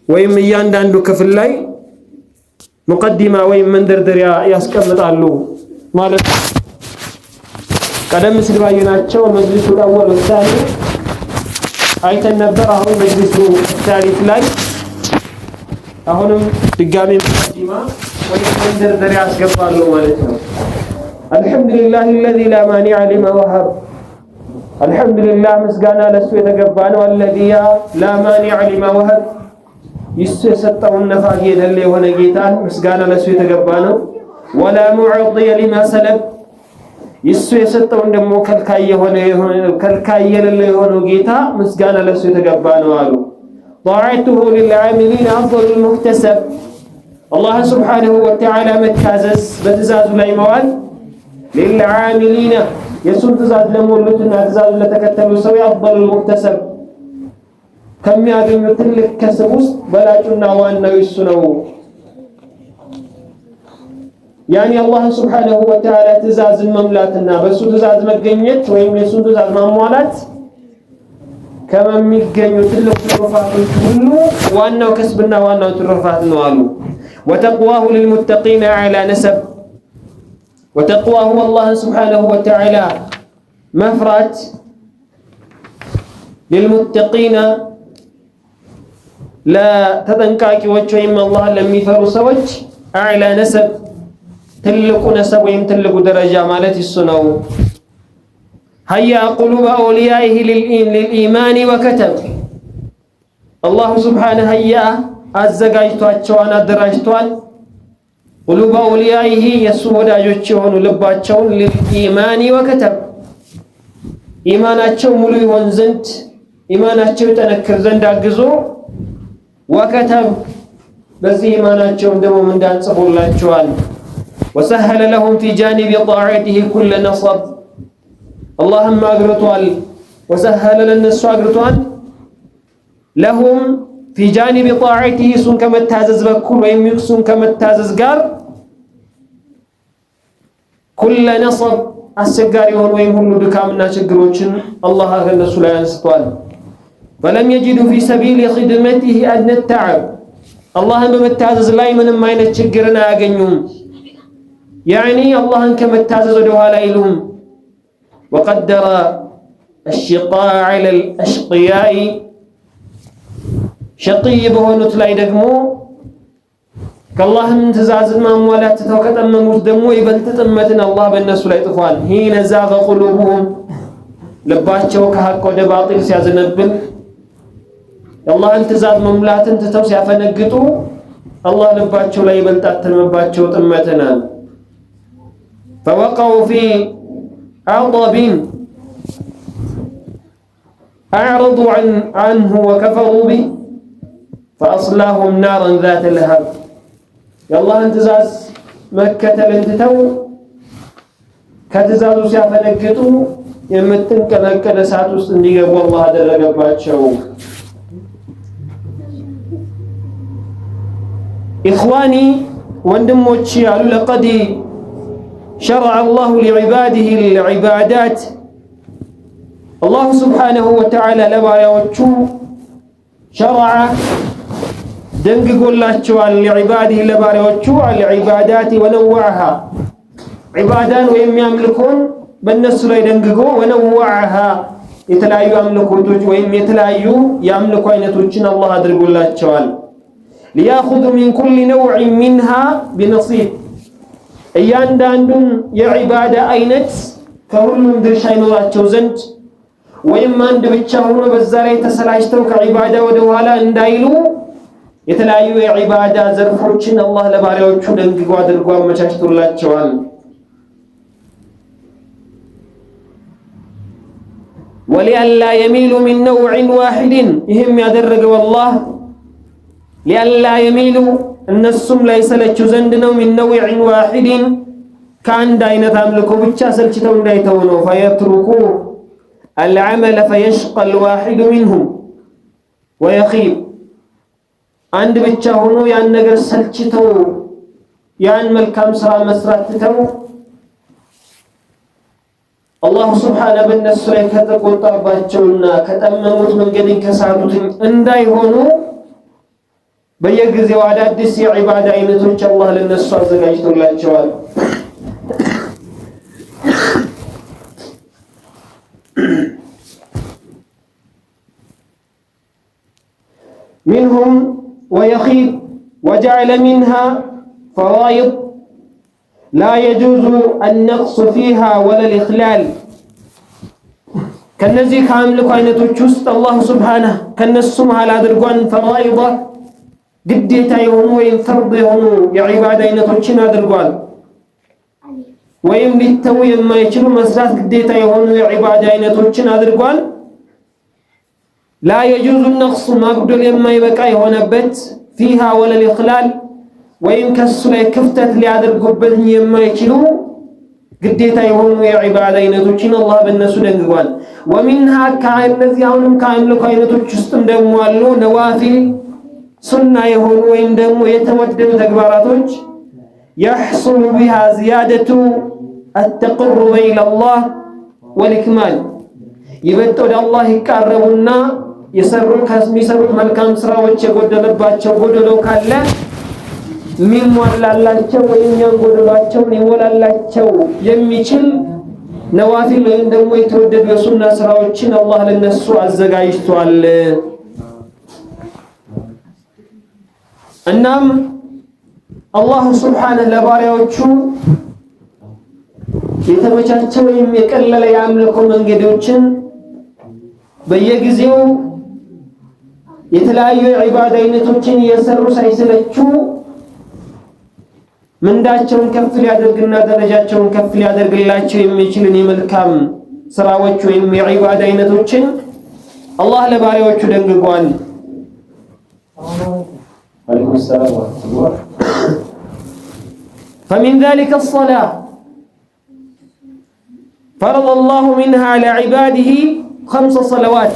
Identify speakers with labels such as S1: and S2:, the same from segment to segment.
S1: ወይም እያንዳንዱ ክፍል ላይ ሙቀዲማ ወይም መንደርደሪያ ያስቀምጣሉ ማለት ነው። ቀደም ሲል ባየናቸው መጅሊሱ አወል ወሳኒ አይተን ነበር። አሁን መጅሊሱ ታሪክ ላይ አሁንም ድጋሜ ሙቀዲማ ወይም መንደርደሪያ ያስገባሉ ማለት ነው። አልሐምዱሊላህ الذي لا مانع لما وهب አልሐምዱሊላህ ምስጋና ለሱ የተገባ ነው። الذي لا مانع لما وهب ይሱ የሰጠውን ነፋጊ የሌለ የሆነ ጌታን ምስጋና ለሱ የተገባ ነው። ወላ ሙዕጢ ሊማ ሰለብ ይሱ የሰጠውን ደግሞ ከልካይ የሌለ የሆነው ጌታ ምስጋና ለሱ የተገባ ነው አሉ። ጣዓቱሁ ሊልዓሚሊን አፍضل المكتسب አላህ ሱብሓነሁ ወተዓላ መታዘዝ በትእዛዙ ላይ መዋል ሊልዓሚሊን የሱን ትእዛዝ ለሞሉትና ትእዛዙን ለተከተሉ ሰው አፍضل المكتسب ከሚያገኙት ትልቅ ከስብ ውስጥ በላጩና ዋናው እሱ ነው። ያኒ አላህ ሱብሓነሁ ወተዓላ ትእዛዝን መምላትና በሱ ትእዛዝ መገኘት ወይም የሱ ትእዛዝ ማሟላት ከሚገኙ ትልቅ ትሩፋቶች ሁሉ ዋናው ከስብና ዋናው ትሩፋት ነው አሉ። ወተቅዋሁ للمتقين على نسب ወተቅዋሁ አላህ ሱብሓነሁ ወተዓላ መፍራት للمتقين ለተጠንቃቂዎች ወይም አላህን ለሚፈሩ ሰዎች አዕላ ነሰብ ትልቁ ነሰብ ወይም ትልቁ ደረጃ ማለት እሱ ነው። ሀያ ቁሉበ አውሊያኢሂ ሊልኢማን ወከተብ አላሁ ሱብሓነሁ ሀያ አዘጋጅቷቸዋን አደራጅቷል። ቁሉበ አውሊያኢሂ የሱ ወዳጆች የሆኑ ልባቸውን ሊልኢማን ወከተብ ኢማናቸው ሙሉ ይሆን ዘንድ ኢማናቸው ይጠነክር ዘንድ አግዞ ወከተብ በዚህ ኢማናቸውም ደግሞ ምንዳን ጽፎላቸዋል። ወሰሀለ ለሁም ፊ ጃኒቢ ጣዓቲሂ ኩለ ነሰብ አላህም አግርቷል። ወሰሀለ ለነሱ አግርቷል ለሁም ፊ ጃኒቢ ጣዓቲሂ እሱን ከመታዘዝ በኩል ወይም እሱን ከመታዘዝ ጋር ኩለ ነሰብ አስቸጋሪ የሆኑ ወይም ሁሉ ድካምና ችግሮችን አላህ ከነሱ ላይ አንስቷል። ፈለም የጅዱ ፊ ሰቢል ኺድመቲሂ አድነ ተዓብ አላህን በመታዘዝ ላይ ምንም አይነት ችግርን አያገኙም። ያኒ አላህን ከመታዘዝ ወደ ኋላ አይሉም። ወቀደረ الشقاء على الأشقياء ሸቂይ በሆኑት ላይ ደግሞ ከአላህም ትእዛዝን ማሟላት ትተው ከጠመሙት ደግሞ ይበልጥ ጥመትን አላህ በእነሱ ላይ ጥፏል። ሂነ ዛገ ቁሉቡሁም ልባቸው ከሐቅ ወደ ባጢል ሲያዘነብል የአላህን ትእዛዝ መሙላትን ትተው ሲያፈነግጡ አላህ ልባቸው ላይ ይበልጥ አተመባቸው ጥመትናል። ፈወቀው ፊ አዕضቢን አዕረዱ ዐንሁ ወከፈሩ ቢህ ፈአስላሁም ናረን ዛተ ለሀብ የአላህን ትእዛዝ መከተልን ትተው ከትእዛዙ ሲያፈነግጡ የምትንቀለቀል እሳት ውስጥ እንዲገቡ አላህ አደረገባቸው። ኢኽዋኒ ወንድሞች ያሉ ለቀድ ሸረዐ አላሁ ሊዕባዲሂ ልዕባዳት አላሁ ስብሓነሁ ወተዓላ ለባሪያዎቹ ሸረዐ ደንግጎላቸዋል። ሊዕባዲሂ ለባሪያዎቹ አልዕባዳት ወነወዐሃ ዒባዳን ወይም ያምልኮን በእነሱ ላይ ደንግጎ ወነወዐሃ የተለያዩ አምልኮቶች ወይም የተለያዩ የአምልኮ አይነቶችን አላህ አድርጎላቸዋል። ሊያኹዙ ሚን ኩሊ ነውዕን ሚንሃ ቢነሲብ እያንዳንዱን የዒባዳ አይነት ከሁሉም ድርሻ ይኖራቸው ዘንድ ወይም አንድ ብቻ ሆኖ በዛ ላይ ተሰላችተው ከዒባዳ ወደ ኋላ እንዳይሉ የተለያዩ የዒባዳ ዘርፎችን አላህ ለባሪያዎቹ ደንግጎ አድርጎ አመቻችቶላቸዋል። ወሊአላ የሚሉ ሚን ነውዕን ዋሂድን ይህም ያደረገው አላህ ሊአላ የሚሉ እነሱም ላይ ሰለችው ዘንድ ነው። ሚን ነውዕን ዋሂድን ከአንድ አይነት አምልኮ ብቻ ሰልችተው እንዳይተው ነው። ፈየትሩኩ አልዓመለ ፈየሽቀ አልዋሂዱ ሚንሁም ወየኺብ አንድ ብቻ ሆኖ ያን ነገር ሰልችተው ያን መልካም ስራ መስራት ትተው አላሁ ስብሓነሁ በእነሱ ላይ ከተቆጣባቸውና ከጠመሙት መንገድን ከሳቱት እንዳይሆኑ በየጊዜው አዳዲስ የዒባዳ አይነቶች አላህ ለነሱ አዘጋጅቶላቸዋል። منهم ويخيب وجعل منها فرائض لا يجوز النقص فيها ولا الإخلال كنزي كاملك አይነቶች ውስጥ አላህ ሱብሓነሁ ከነሱ መሃል አድርጓን ፈራኢድ ግዴታ የሆኑ ወይም ፈርድ የሆኑ የዒባዳ አይነቶችን አድርጓል። ወይም ሊተው የማይችሉ መስራት ግዴታ የሆኑ የዒባዳ አይነቶችን አድርጓል። لا يجوز النقص ማጉደል የማይበቃ የሆነበት فيها ولا الإخلال ወይም ከሱ ላይ ክፍተት ሊያደርጉበት የማይችሉ ግዴታ የሆኑ የዒባዳ አይነቶችን አላህ በእነሱ ደንግጓል። ومنها ከእነዚህ አሁንም ከአምልኮ አይነቶች ውስጥም ደግሞ አሉ ነዋፊል ሱና የሆኑ ወይም ደግሞ የተወደዱ ተግባራቶች يحصل بها زيادة التقرب إلى الله والإكمال ይበልጥ ወደ አላህ ይቃረቡና የሚሰሩት መልካም ስራዎች የጎደለባቸው ጎደሎ ካለ የሚሟላላቸው ወይም ያንጎደሏቸውን ይሞላላቸው የሚችል ነዋፊል ወይም ደግሞ የተወደዱ የሱና ስራዎችን አላህ ለነሱ አዘጋጅቷል። እናም አላህ ሱብሓነሁ ለባሪያዎቹ የተመቻቸ ወይም የቀለለ የአምልኮ መንገዶችን በየጊዜው የተለያዩ የዒባዳ አይነቶችን እየሰሩ ሳይሰለቹ ምንዳቸውን ከፍ ሊያደርግና ደረጃቸውን ከፍ ሊያደርግላቸው የሚችልን የመልካም ስራዎች ወይም የዒባዳ አይነቶችን አላህ ለባሪያዎቹ ደንግጓል። عليكم السلام ورحمة الله. فمن ذلك الصلاة فرض الله منها على عباده 5 صلوات.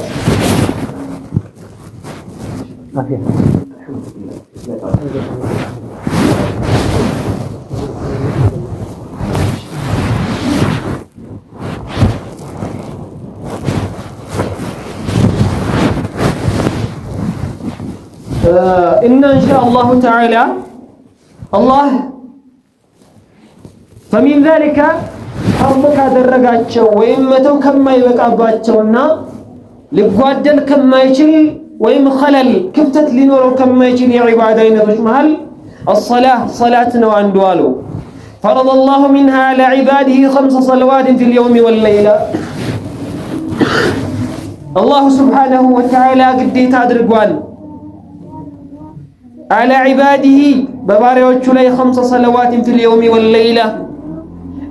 S1: إن شاء الله تعالى الله فمن ذلك أرضك درجاتشو وإمتو كما يبقى لقوادل كما يشل وإم خلل كفتت لنورو كما يشل عبادين بشمهل الصلاة صلاتنا وعن دوالو فرض الله منها على عباده 5 صلوات في اليوم والليلة. الله سبحانه وتعالى قديت أدرقوان على عباده بباريوቹ ላይ 5 صلوات في اليوم والليلة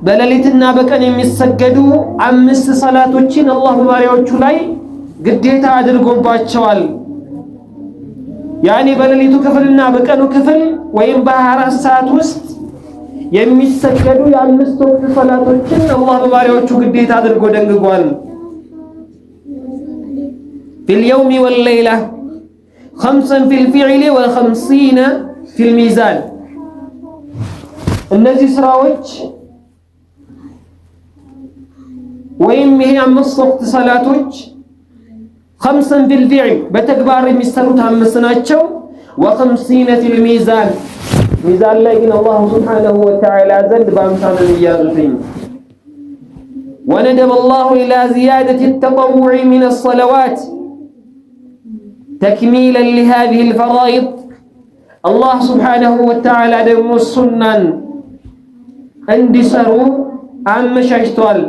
S1: በሌሊትና በቀን የሚሰገዱ 5 ሰላቶችን አላህ በባሪያዎቹ ላይ ግዴታ አድርጎባቸዋል። ያኔ በሌሊቱ ክፍልና በቀኑ ክፍል ወይም በ24 ሰዓት ውስጥ የሚሰገዱ የ5 ወቅት ሰላቶችን አላህ በባሪያዎቹ ግዴታ አድርጎ ደንግጓል። في اليوم والليلة 5 في الفعل و50 في الميزان. እነዚህ ስራዎች ወይም ይሄ 5 ወቅት ሰላቶች 5 في الفعل በተግባር የሚሰሩት 5 ናቸው። و50 في الميزان ሚዛን ላይ ግን አላህ ሱብሓነሁ ወተዓላ ዘንድ በአምሳል ይያዙትኝ። وندب الله إلى زيادة التطوع من الصلوات تكميلا لهذه الفرائض. الله سبحانه وتعالى دم السنة عندي سرو አመሻሽቷል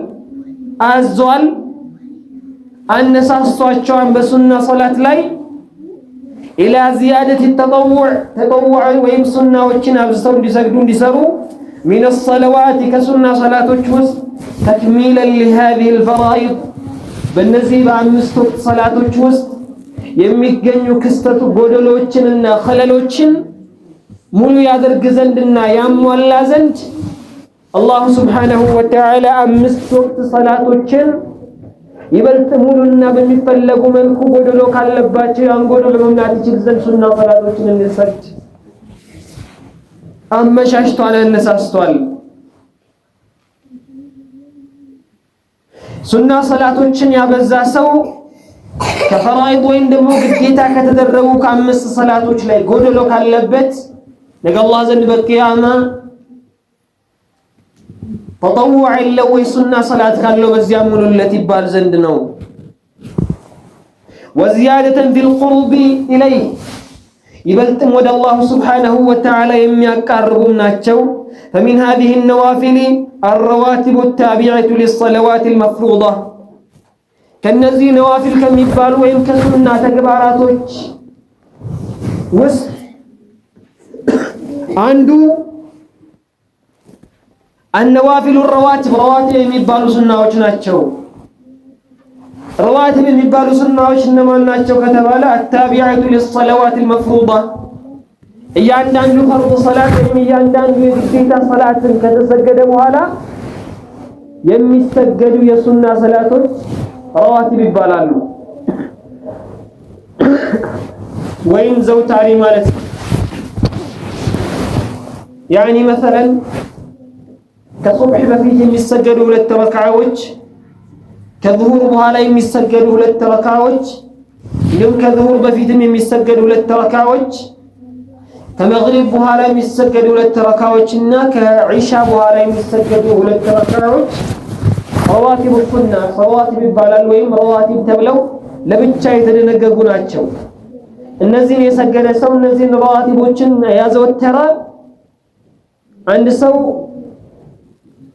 S1: አዟል አነሳስቷቸዋን በሱና ሶላት ላይ إلى زيادة التطوع تطوع ወይም ሱናዎችን አብዝተው እንዲሰግዱ እንዲሰሩ من الصلوات كسنة صلاتዎች ውስጥ تكميلا لهذه الفرائض በእነዚህ በአምስት ወቅት ሰላቶች ውስጥ የሚገኙ ክስተቱ ጎደሎችንና ኸለሎችን ሙሉ ያደርግ ዘንድና ያሟላ ዘንድ አላህ ሱብሓነሁ ወተዓላ 5 ወቅት ሰላቶችን ይበልጥ ሙሉና በሚፈለጉ መልኩ ጎደሎ ካለባቸው ያን ጎደሎ መምላት ይችል ዘንድ ሱና ሰላቶችን እንሰግድ አመሻሽቷል አነሳስቷል። ሱና ሰላቶችን ያበዛ ሰው ከፈራኢድ ወይም ደግሞ ግዴታ ከተደረጉ ከአምስት ሰላቶች ላይ ጎደሎ ካለበት ነገ አላህ ዘንድ በቂያማ ተጠውዕ የለው ወይ ሱና ሰላት ካለው በዚያ ሙሉለት ይባል ዘንድ ነው። ወዚያደተን ፊል ቁርቢ ኢለይህ ይበልጥም ወደ አላሁ ስብሓነሁ ወተዓላ የሚያቃርቡም ናቸው። ፈሚን ሃዚሂ ነዋፊል አረዋቲቡ ታቢዐቱ ሊሰለዋት አልመፍሩዳ ከነዚህ ነዋፊል ከሚባሉ ወይም ከሱና ተግባራቶች ውስጥ አንዱ አነዋፊሉ ረዋቲብ የሚባሉ ሱናዎች ናቸው። ረዋቲብ የሚባሉ ሱናዎች እነማን ናቸው ከተባለ አታቢዐቱ ሊሰለዋት አልመፍሩዳ እያንዳንዱ ፈርድ ሰላት ወይም እያንዳንዱ የግዴታ ሰላትን ከተሰገደ በኋላ የሚሰገዱ የሱና ሰላቶች ረዋቲብ ይባላሉ። ወይም ዘውታሪ ማለት ነው። ያኒ መሰለን ከሱብህ በፊት የሚሰገዱ 2 ረካዓዎች፣ ከዙሁር በኋላ የሚሰገዱ 2 ረካዓዎች፣ እንዲሁም ከዙሁር በፊትም የሚሰገዱ 2 ረካዓዎች፣ ከመግሪብ በኋላ የሚሰገዱ 2 ረካዓዎችና ከዒሻ በኋላ የሚሰገዱ 2 ረካዓዎች ረዋቲብ ሱና ረዋቲብ ይባላል። ወይም ረዋቲብ ተብለው ለብቻ የተደነገጉ ናቸው። እነዚህን የሰገደ ሰው እነዚህን ረዋቲቦችን ያዘወተረ አንድ ሰው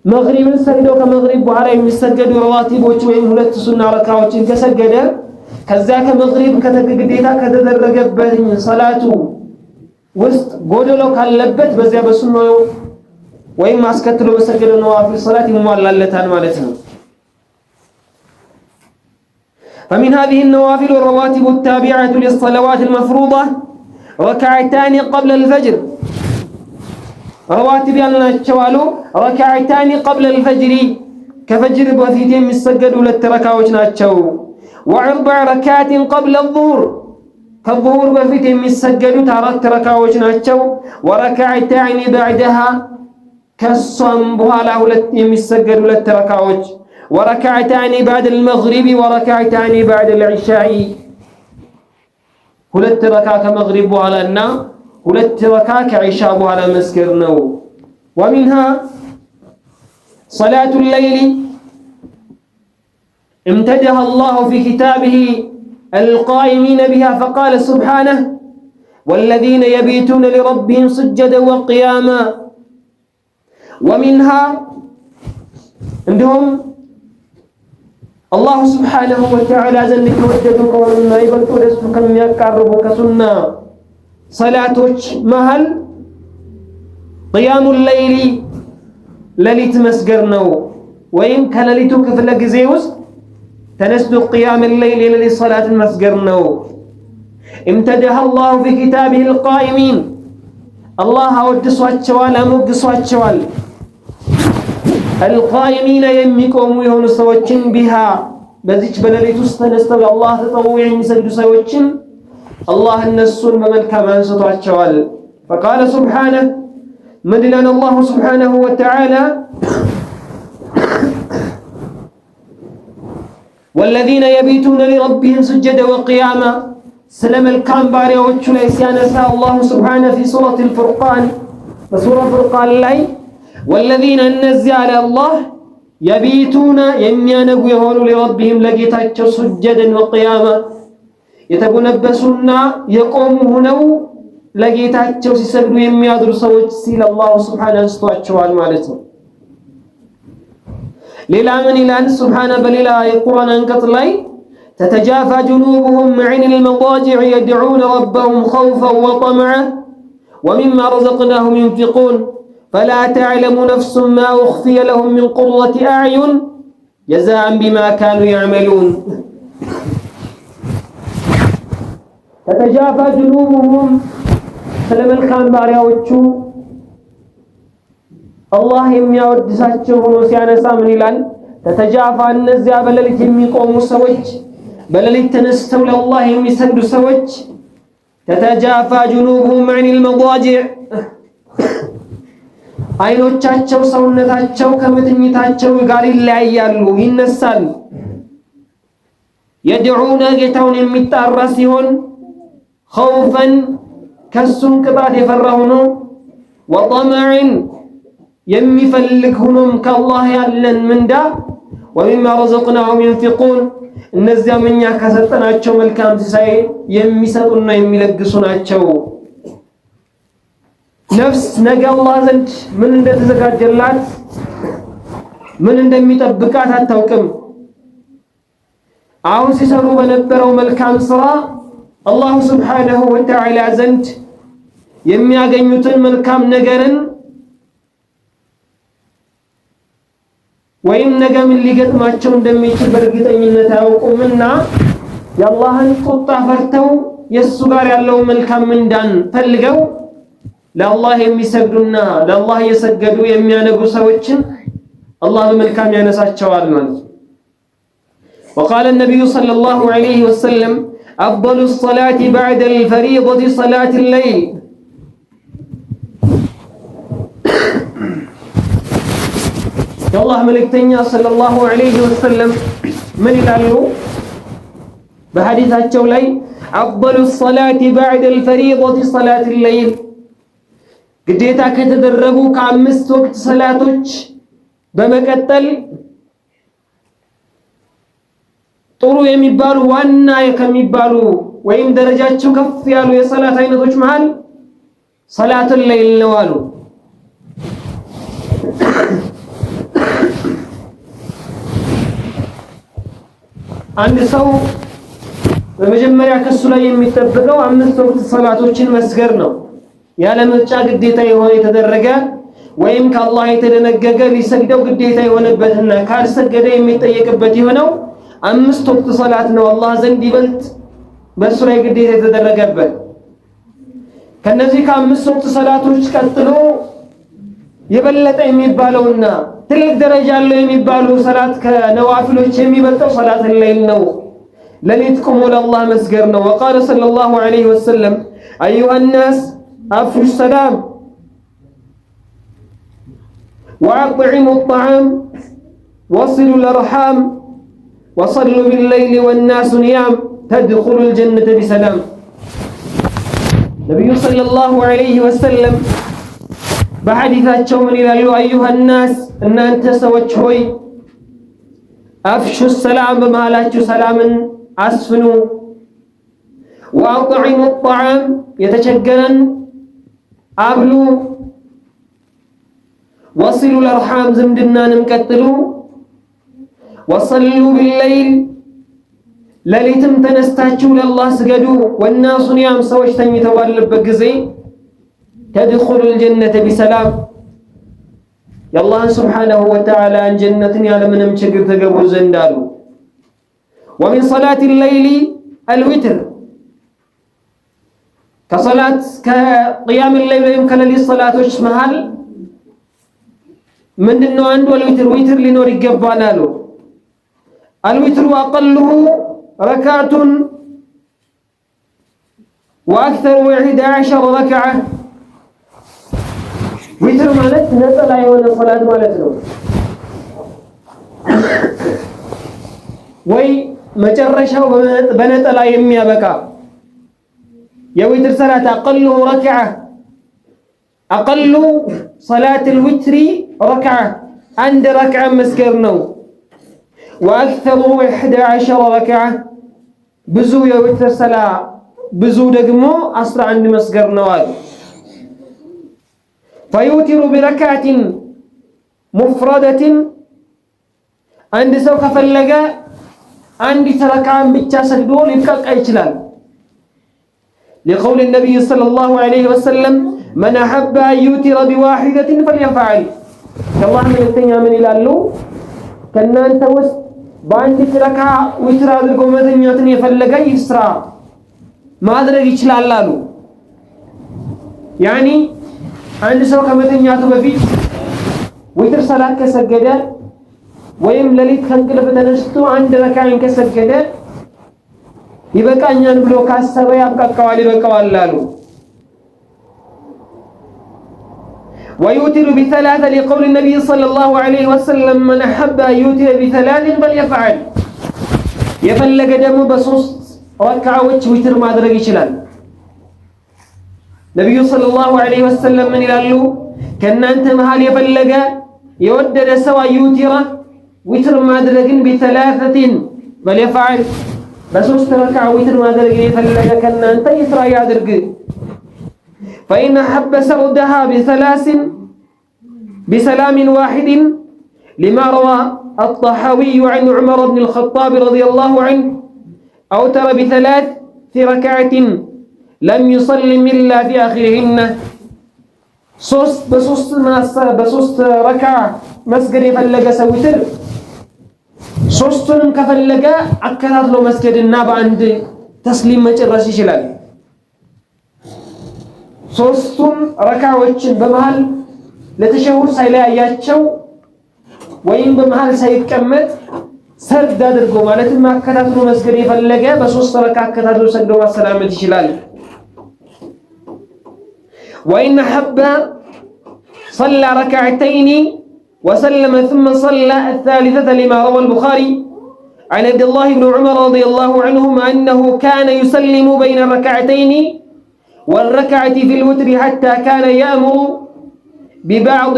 S1: መግሪብን ሰግደው ከመግሪብ በኋላ የሚሰገዱ ረዋቲቦች ወይም 2 ሱና ረካዓዎችን ከሰገደ ከዛ ከመግሪብ ግዴታ ከተደረገበት ሰላቱ ውስጥ ጎደሎ ካለበት በዚያ በሱናው ወይም አስከትሎ በሰገደው ነዋፊል ሰላት ይሟላለታል ማለት ነው። فمن هذه النوافل الرواتب التابعة للصلوات المفروضة ركعتان قبل الفجر رواتب ያልናቸው አሉ ركعتان قبل الفجر ከፈጅር በፊት የሚሰገዱ 2 ረካዓዎች ናቸው። واربع ركعات قبل الظهر ከظهر በፊት የሚሰገዱት 4 ረካዓዎች ናቸው። وركعتان بعدها ከሷም በኋላ 2 የሚሰገዱ 2 ረካዓዎች وركعتان بعد المغرب وركعتان بعد العشاء 2 ረካዓ ከመግሪብ በኋላና 2 ረካዓ ከዒሻ በኋላ መስገድ ነው። ومنها صلاة الليل امتدها الله في كتابه القائمين بها فقال سبحانه والذين يبيتون لربهم سجدا وقياما ومنها عندهم الله سبحانه وتعالى زن يتوجدوا قولنا يبلطوا دسو كم يقربوا كسنة صلاتوች መሃል قيام الليل ለሊት መስገድ ነው። ወይም ከለሊቱ ክፍለ ጊዜ ውስጥ ተነስቶ قيام الليل ለሊት صلاة መስገድ ነው። امتدح الله في كتابه القائمين الله አወድሷቸዋል አሞግሷቸዋል። القائمين የሚቆሙ የሆኑ ሰዎችን ቢሃ በዚች በለሊት ውስጥ ተነስተው አላህ ተጠውዕ የሚሰግዱ ሰዎችን አላህ እነሱን በመልካም አንስቷቸዋል። فقال سبحانه مدلنا الله سبحانه وتعالى والذين يبيتون لربهم سجدا وقياما سلام الكام باريوቹ ላይ ሲያነሳ الله سبحانه في سورة الفرقان በሱረቱ الفرقان ላይ والذين እነዚያ አለ አላህ يبيتون የሚያነጉ የሆኑ لربهم ለጌታቸው سجدا وقياما የተጎነበሱና የቆሙ ሆነው ለጌታቸው ሲሰግዱ የሚያድሩ ሰዎች ሲል አላህ ሱብሓነሁ አንስቷቸዋል ማለት ነው። ሌላ ምን ይላል ሱብሓነሁ በሌላ የቁርአን አንቀጽ ላይ تتجافى جنوبهم عن المضاجع يدعون ربهم خوفا وطمعا ومما رزقناهم ينفقون فلا تعلم نفس ما أخفي لهم من قرة أعين جزاء بما كانوا يعملون تتجافى جنوبهم ስለመልካም ባሪያዎቹ አላህ የሚያወድሳቸው ሆኖ ሲያነሳ ምን ይላል? ተተጃፋ እነዚያ በሌሊት የሚቆሙ ሰዎች በሌሊት ተነስተው ለአላህ የሚሰግዱ ሰዎች ተተጃፋ ጁኑቡሁም ዐኒል መዳጂዕ አይኖቻቸው ሰውነታቸው ከመተኛታቸው ጋር ይለያያሉ፣ ይነሳል። የድዑነ ጌታውን የሚጣራ ሲሆን ኸውፈን ከሱም ቅጣት የፈራ ሆኖ ወጠመዕን የሚፈልግ ሆኖም ከአላህ ያለን ምንዳ ወሚማ ረዘቅናሁም ዩንፊቁን እነዚያም እኛ ከሰጠናቸው መልካም ሲሳይ የሚሰጡና የሚለግሱ ናቸው። ነፍስ ነገ አላህ ዘንድ ምን እንደተዘጋጀላት ምን እንደሚጠብቃት አታውቅም። አሁን ሲሰሩ በነበረው መልካም ስራ አላሁ ስብሓነሁ ወተዓላ ዘንድ የሚያገኙትን መልካም ነገርን ወይም ነገ ምን ሊገጥማቸው እንደሚችል በእርግጠኝነት አያውቁምና የአላህን ቁጣ ፈርተው የእሱ ጋር ያለው መልካም ምንዳን ፈልገው ለአላህ የሚሰግዱና ለአላህ እየሰገዱ የሚያነቡ ሰዎችን አላህ በመልካም ያነሳቸዋል ማለት ነው። وقال النبي صلى الله عليه وسلم أفضل الصلاة بعد الفريضة صلاة الليل የአላህ መልእክተኛ ሰለላሁ ዐለይሂ ወሰለም ምን ይላሉ በሐዲሳቸው ላይ أفضل الصلاة بعد الفريضة صلاة الليل ግዴታ ከተደረጉ ከአምስት ወቅት ሰላቶች በመቀጠል ጥሩ የሚባሉ ዋና ከሚባሉ ወይም ደረጃቸው ከፍ ያሉ የሰላት አይነቶች መሃል ሰላቱል ለይል ነው አሉ። አንድ ሰው በመጀመሪያ ከሱ ላይ የሚጠበቀው አምስት ወቅት ሰላቶችን መስገድ ነው። ያለ ምርጫ ግዴታ የሆነ የተደረገ ወይም ከአላህ የተደነገገ ሊሰግደው ግዴታ የሆነበትና ካልሰገደ የሚጠየቅበት የሆነው አምስት ወቅት ሰላት ነው። አላህ ዘንድ ይበልጥ በሱ ላይ ግዴታ የተደረገበት ከነዚህ ከአምስት ወቅት ሰላቶች ቀጥሎ የበለጠ የሚባለውና ትልቅ ደረጃ ያለው የሚባለው ሰላት ከነዋፊሎች የሚበልጠው ሰላት ለይል ነው። ለሊት ቆሞ ለአላህ መስገድ ነው። وقال صلى الله عليه وسلم ايها الناس افشوا السلام واطعموا الطعام وصلوا الارحام وصلوا بالليل والناس نيام تدخلوا الجنة بسلام ነብዩ ሰለላሁ ዐለይሂ ወሰለም በሐዲሳቸው ምን ይላሉ? አዩሃ الناس እናንተ ሰዎች ሆይ አፍሹ ሰላም በመሃላችሁ ሰላምን አስፍኑ። ወአጥዒሙ الطعام የተቸገረን አብሉ። ወሲሉ الارحام ዝምድናንም ቀጥሉ። ወሰሉ بالليل ለሊትም ተነስታችሁ ለአላህ ስገዱ። ወናሱ ኒያም ሰዎች ተኝተው ባለበት ጊዜ ተድኹሉ الجنة بسلام የአላህን ስብሓነሁ ወተዓላ ጀነትን ያለምንም ችግር ተገቡ ዘንድ አሉ። ومن صلاة الليل الوتر ከሰላት ከቅያም الليل ወይም ከሌሊት ሰላቶች መሃል ምንድነው አንዱ ዊትር ሊኖር ይገባል አሉ። الوتر أقله ركعة وأكثر 11 ركعة ዊትር ማለት ነጠላ የሆነ ሶላት ማለት ነው። ወይ መጨረሻው በነጠላ የሚያበቃ የዊትር ሰላት አቀሉ ረክዓ አቀሉ ሰላት الوتر ረክዓ አንድ ረክዓ መስገድ ነው። وأكثر 11 ركعة ብዙ የዊትር ሰላ ብዙ ደግሞ 11 መስገድ ነው አሉ። فيوتر بركعة مفردة عند سو كفلغ عند ركعة ብቻ ሰግዶ ሊብቃቃ ይችላል። لقول النبي صلى الله عليه وسلم من أحب أن يوتر بواحدة فليفعل الله መልእክተኛ ምን ይላሉ? ከናንተ ውስጥ በአንድ ረክዓ ዊትር አድርጎ መተኛትን የፈለገ ይስራ ማድረግ ይችላል አሉ። ያኒ አንድ ሰው ከመተኛቱ በፊት ዊትር ሰላት ከሰገደ ወይም ለሊት ከእንቅልፍ ተነስቶ አንድ ረክዓን ከሰገደ ይበቃኛል ብሎ ካሰበ ያብቃቃዋል ይበቃዋል አሉ። ويوتر بثلاثة لقول النبي صلى الله عليه وسلم من أحب أن يوتر بثلاث فليفعل የፈለገ ደግሞ በሶስት ረካዓዎች ዊትር ማድረግ ይችላል። ነብዩ ሰለላሁ ዐለይሂ ወሰለም ምን ይላሉ? ከእናንተ መሃል የፈለገ የወደደ ሰው አዩቲራ ዊትር ማድረግን ቢተላተቲን በለፋል በሶስት ረካዓ ዊትር ማድረግን የፈለገ ከእናንተ ይስራ ያድርግ። فإن حب سردها بسلام واحد لما روى الطحاوي عن عمر بن الخطاب رضي الله عنه أوتر بثلاث ركعات لم يسلم إلا في آخرهن በሶስት ረካዓ መስገድ የፈለገ ሰው ዊትር ሶስቱንም ከፈለገ አከታትሎ መስገድና በአንድ ተስሊም መጨረስ ይችላል። ሶስቱም ረካዓዎችን በመሃል ለተሸሁድ ሳይለያያቸው ወይም በመሃል ሳይቀመጥ ሰርድ አድርጎ ማለትም አከታትሎ መስገድ የፈለገ በሶስት ረካዓ አከታትሎ ሰግዶ ማሰላመት ይችላል። وإن حب صلى ركعتين وسلم ثم صلى الثالثة لما روى البخاري عن عبد الله بن عمر رضي الله عنهما أنه كان يسلم بين الركعتين والركعة في الوتر حتى كان يأمر ببعض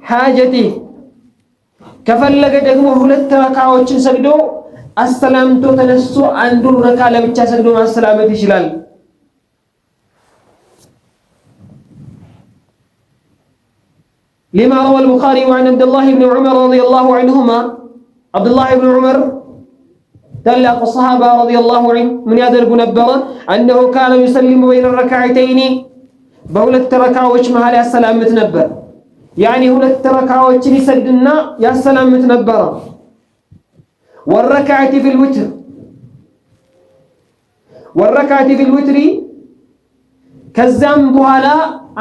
S1: حاجته كفلق دقمه ሁለት ረካዓዎችን ሰግዶ አሰላምቶ ተነስቶ አንዱን ረካዓ ለብቻ ሰግዶ ማሰላመት ይችላል። لما روى البخاري عن عبد الله بن عمر رضي الله عنهما عبد الله بن عمر تلق الصحابة رضي الله عنه من يدرق نبرة أنه كان يسلم بين الركعتين بولت ركعوش مهال يا السلام متنبر يعني هلت ركعوش يسجدنا يا السلام متنبرة والركعة في الوتر ከዛም በኋላ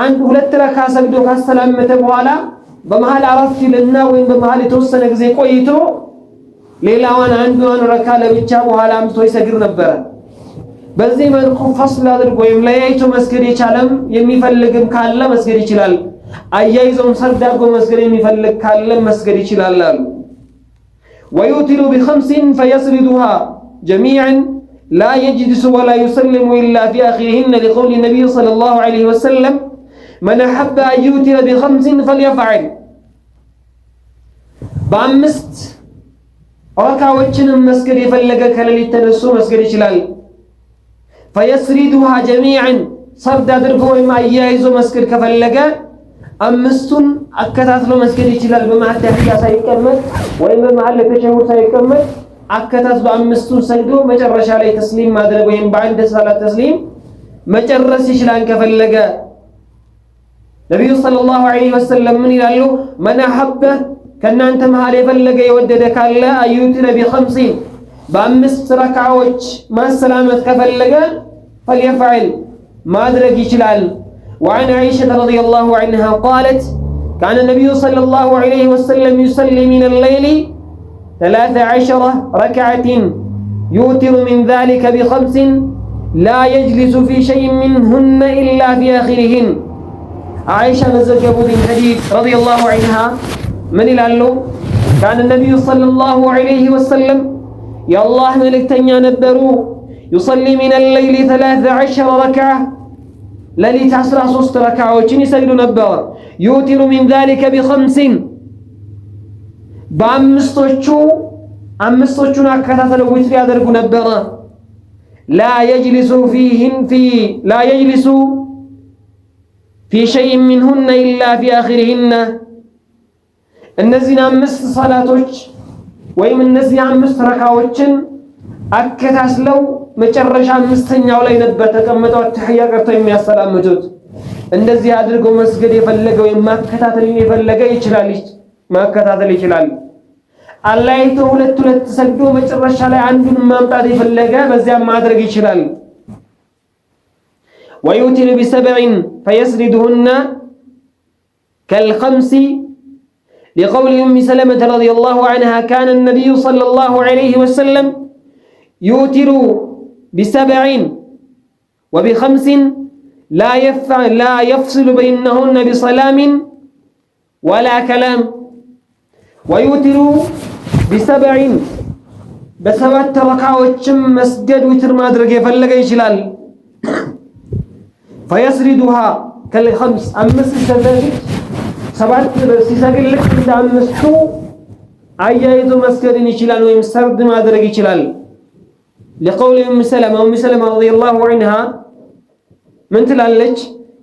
S1: አንድ ሁለት ረካ ሰግዶ ካሰላመተ በኋላ በመሃል አረፍ ይልና ወይም በመሃል የተወሰነ ጊዜ ቆይቶ ሌላዋን አንዱን ረካ ለብቻ በኋላ አምጥቶ ይሰግድ ነበር። በዚህ መልኩ ፈስል አድርጎ ወይም ለያይቶ መስገድ የቻለም የሚፈልግም ካለ መስገድ ይችላል። አያይዞም ሰርድ አድርጎ መስገድ የሚፈልግ ካለ መስገድ ይችላል አሉ። ويوتر بخمس فيسردها جميعا لا يجلس ولا يسلم إلا في آخرهن لقول النبي صلى الله عليه وسلم من أحب أن يوتر بخمس فليفعل بأمست ركعوችን መስገድ የፈለገ ከሌሊት ተነስቶ መስገድ ይችላል። فيسردها جميعا ሰርድ አድርጎ ወይም አያይዞ መስገድ ከፈለገ አምስቱን አከታትሎ መስገድ ይችላል። በመሃል ተህያ ሳይቀመጥ ወይም በመሃል ተሸሁድ ሳይቀመጥ አከታትሎ አምስቱን ሰግዶ መጨረሻ ላይ ተስሊም ማድረግ ወይም በአንድ ሰላት ተስሊም መጨረስ ይችላል ከፈለገ። ነብዩ ሰለላሁ ዐለይሂ ወሰለም ምን ይላሉ? መን አሐበ ከናንተ መሃል የፈለገ የወደደ ካለ አዩትረ ቢኸምሲን በአምስት ረካዓዎች ማሰላመት ከፈለገ فليفعل ማድረግ ይችላል። وعن عائشة رضي الله عنها قالت كان النبي صلى الله عليه وسلم يصلي من الليل 13 ركعة يوتر من ذلك ب5 لا يجلس في شيء منهن إلا في آخرهن. عائشة مزجبوا بالحديث رضي الله عنها من الألو كان النبي صلى الله عليه وسلم يا الله ملكتني نبروا يصلي من الليل 13 ركعة لليت 13 ركعة وجني سجد نبرا يوتر من ذلك ب5 በአምስቶቹን አከታተለው ዊትር ያደርጉ ነበር። لا يجلس في شيء منهن إلا في آخرهن. እነዚህን አምስት ሰላቶች ወይም እነዚህ አምስት ረካዎችን አከታትለው መጨረሻ አምስተኛው ላይ ነበር ተቀምጠው ተህያ ቀርተው የሚያሰላምቱት። እንደዚህ አድርገው መስገድ የፈለገ ወይም ማከታተል የፈለገ ማከታተል ይችላል። አላይቶ ሁለት ሰግዶ መጨረሻ ላይ አንዱን ማምጣት የፈለገ በዚያም ማድረግ ይችላል። ويوتر ب7 فيسردهن كالخمس لقول أم سلمة رضي الله عنها كان النبي صلى الله عليه وسلم يوتر ب7 وب5 لا يفصل بينهن بسلام ولا كلام. ويوتر ب7 በሰባት ረካዎችም መስገድ ዊትር ማድረግ የፈለገ ይችላል። ፈየስሪዱሃ ከልኸምስ አምስት ሲሰግድ ሰባት ሲሰግድ ልክ እንደ አምስቱ አያይዞ መስገድን ይችላል ወይም ሰርድ ማድረግ ይችላል። لقول أم سلمة رضي الله عنها من تلالج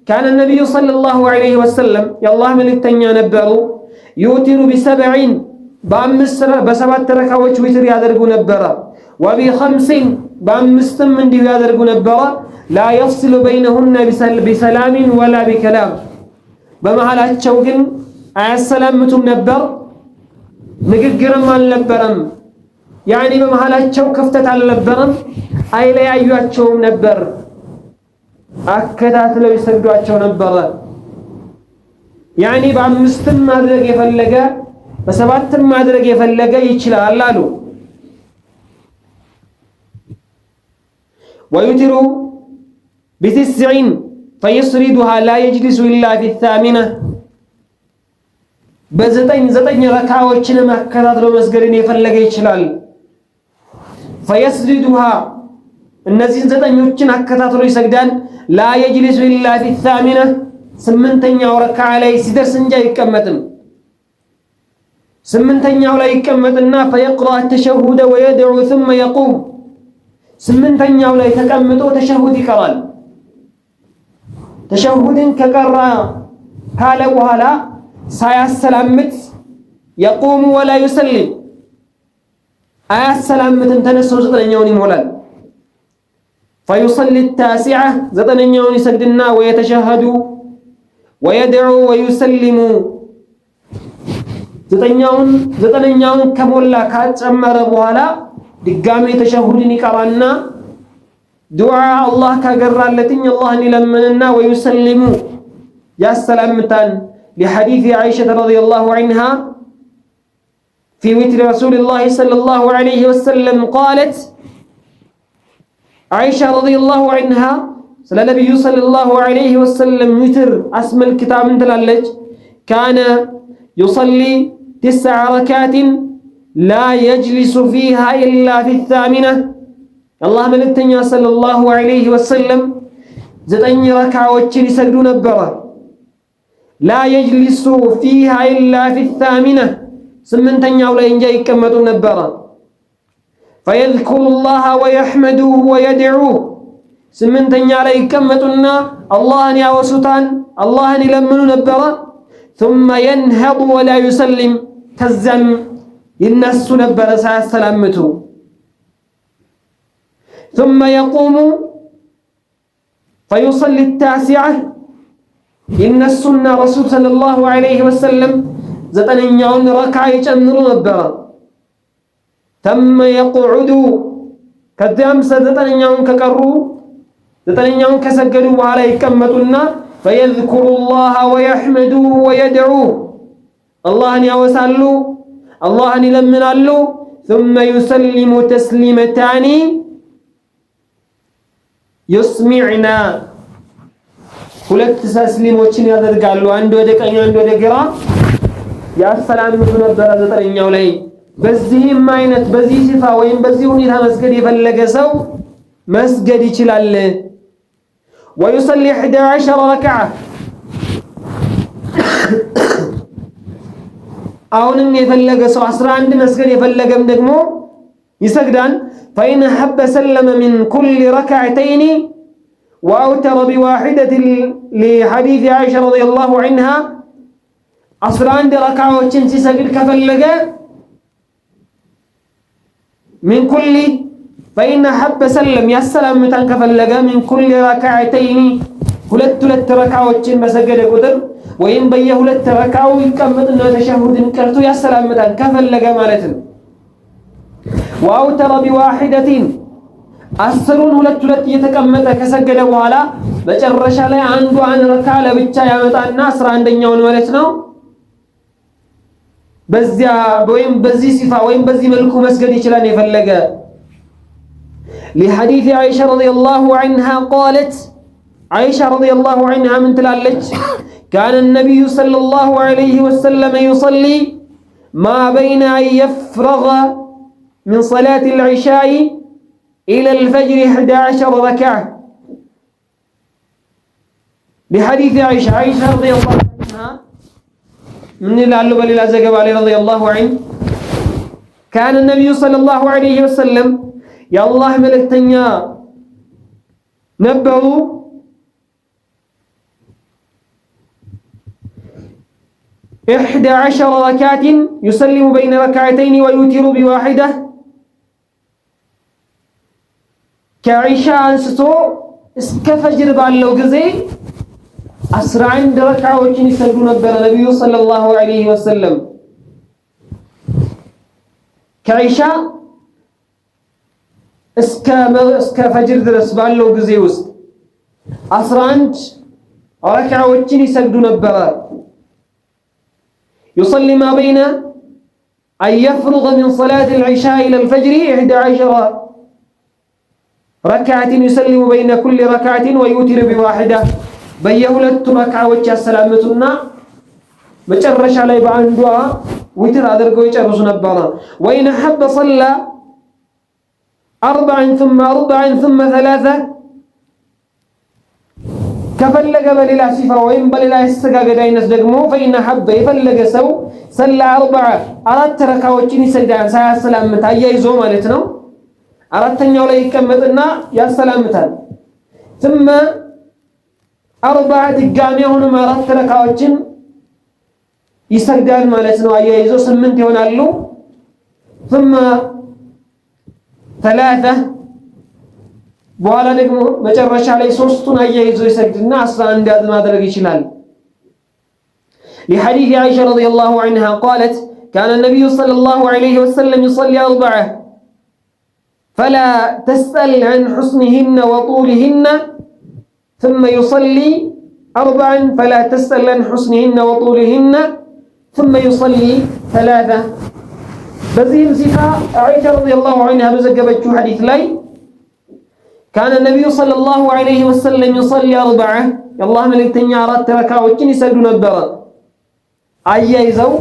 S1: كان النبي صلى الله عليه وسلم يا الله من التنيا نبروا يوتر ب7 بسبات ركعات وتر يادرغو نبرا وب5 ب5 من دي يادرغو نبرا لا يفصل بينهن بسلام ولا بكلام بمحلاچو ግን አያሰላምቱም ነበር ንግግርም አልነበረም ያኒ በመሐላቸው ክፍተት አልነበረም አይለያዩአቸውም ነበር አከታትለው ይሰግዷቸው ነበር ያኒ በአምስትም ማድረግ የፈለገ በሰባትም ማድረግ የፈለገ ይችላል አሉ ويتر ب9 فيسردها لا يجلس إلا في الثامنة በዘጠኝ ረካዎችን ማከታተል መስገድን የፈለገ ይችላል فيسردها እነዚህን ዘጠኞችን አከታትሎ ይሰግዳል لا يجلس إلا في الثامنة ስምንተኛው ረካዓ ላይ ሲደርስ እንጂ አይቀመጥም ስምንተኛው ላይ ይቀመጥና فيقرأ التشهد ويدعو ثم يقوم ስምንተኛው ላይ ተቀምጦ ተሸሁድ ይቀራል ተሸሁድን ከቀራ ካለ በኋላ ሳያሰላምት يقوم ولا يسلم አያሰላምትም ተነስቶ ዘጠነኛውን ይሞላል فيصلي التاسعة ዘጠነኛውን ይሰግድና ويتشهد ويدعو ويسلم ዘጠነኛውን ከሞላ ካጨመረ በኋላ ድጋሜ ተሸሁድን ይቀራና ዱዓ አላህ ካገራለትኝ አላህን ይለምንና ويسلم ያሰላምታል لحديث عائشة رضي الله عنها في وتر رسول الله صلى الله عليه وسلم قالت عائشة رضي الله عنها سلا النبي صلى الله عليه وسلم وتر اسم الكتاب تلالج كان يصلي 9 ركعات لا يجلس فيها إلا في الثامنة الله ملتنيا صلى الله عليه وسلم 9 ركعዎችን ይሰግዱ ነበር لا يجلس فيها إلا في الثامنة ስምንተኛው ላይ እንጂ ይቀመጡ ነበር فيذكر الله ويحمده ويدعوه ስምንተኛ ላይ ይቀመጡና አላህን ያወሱታን አላህን ይለምኑ ነበር ثم ينهض ولا يسلم ከዛም ይነሱ ነበር ሳያሰላምቱ ثم يقوم فيصلي التاسعة ይነሱና ረሱል ሰለላሁ ዐለይሂ ወሰለም ዘጠነኛውን ረክዓ ይጨምሩ ነበር ثم يقعد ከዚያም ዘጠነኛውን ከቀሩ ዘጠነኛውን ከሰገዱ በኋላ ይቀመጡና فيذكر الله ويحمده ويدعوه አላህን ያወሳሉ አላህን ይለምናሉ ثم يسلم تسليمتان يسمعنا ሁለት ተስሊሞችን ያደርጋሉ አንድ ወደ ቀኝ አንድ ወደ ግራ ያሰላምቱ ነበር ዘጠነኛው ላይ በዚህም አይነት በዚህ ሲፋ ወይም በዚህ ሁኔታ መስገድ የፈለገ ሰው መስገድ ይችላል ويصلي 11 ركعة አሁንም የፈለገ ሰው 11 መስገድ የፈለገም ደግሞ ይሰግዳል فإن حب سلم من كل ركعتين وأوتر بواحدة لحديث عائشة رضي الله عنها 11 ركعዎችን ሲሰግድ ከፈለገ من كل فإن حب سلم ያሰላምታን ከፈለገ من كل ركعتين ሁለት ረካዎችን በሰገደ ቁጥር ወይም በየሁለት ረካው ይቀመጥና ተሸሁድን ቀርቶ ያሰላምታን ከፈለገ ማለት ነው وأوتر بواحدة አስሩን ሁለት እየተቀመጠ ከሰገደ በኋላ መጨረሻ ላይ አንዷን ረካ ለብቻ ያመጣና 11ኛውን ማለት ነው በዚያ ወይም በዚህ ሲፋ ወይም በዚህ መልኩ መስገድ ይችላል የፈለገ لحديث عائشة رضي الله عنها قالت عائشة رضي الله عنها من تلالج كان النبي صلى الله عليه وسلم يصلي ما بين أن يفرغ من صلاة العشاء إلى الفجر 11 ركعة بحديث عائشة رضي الله عنها من العلو بل الأزقب علي رضي الله عنه كان النبي صلى الله عليه وسلم يا الله ملكتنيا نبهوا 11 ركعة يسلم بين ركعتين ويوتر بواحدة كعشاء أنستو اسكفجر بالله جزي أسرع عند ركعة وجني سلمنا النبي صلى الله عليه وسلم كعشاء اسكفجر درس بالله جزي وست أسرع عند ركعة وجني سلمنا البرا يصلي ما بين أن يفرغ من صلاة العشاء إلى الفجر 11 ركعة يسلم بين كل ركعة ويوتر بواحدة بيهولت ركعة وجه السلامتنا مجرش علي بعندها ويتر أدركوا يجرس نبانا وإن حب صلى 4 ثم 4 ثم 3 كفلق بللا صفة وإن بللا استقاق داينس دقمو فإن حب يفلق سو صلى 4 أردت ركعوتين سجدان ساعة السلامة أيزو مالتنا أردت أن يولي كمتنا يا سلامة ثم 4 دقاميون ما أردت ركعوتين يسجدان مالتنا أيزو سمنت يونالو ثم 3 በኋላ ደግሞ መጨረሻ ላይ ሶስቱን አያይዞ ይሰግድና 11 ያዝ ማድረግ ይችላል لحديث عائشة رضي الله عنها قالت كان النبي صلى الله عليه وسلم يصلي 4 فلا تسأل عن حسنهن وطولهن ثم يصلي 4 فلا تسأل عن حسنهن وطولهن ثم يصلي 3 بزيم صفة عائشة رضي الله عنها بزقبتشو حديث لاي كان النبي صلى الله عليه وسلم يصلي 4 الله ملكتني أردت ركعوتين يسجدوا نبرا أيزو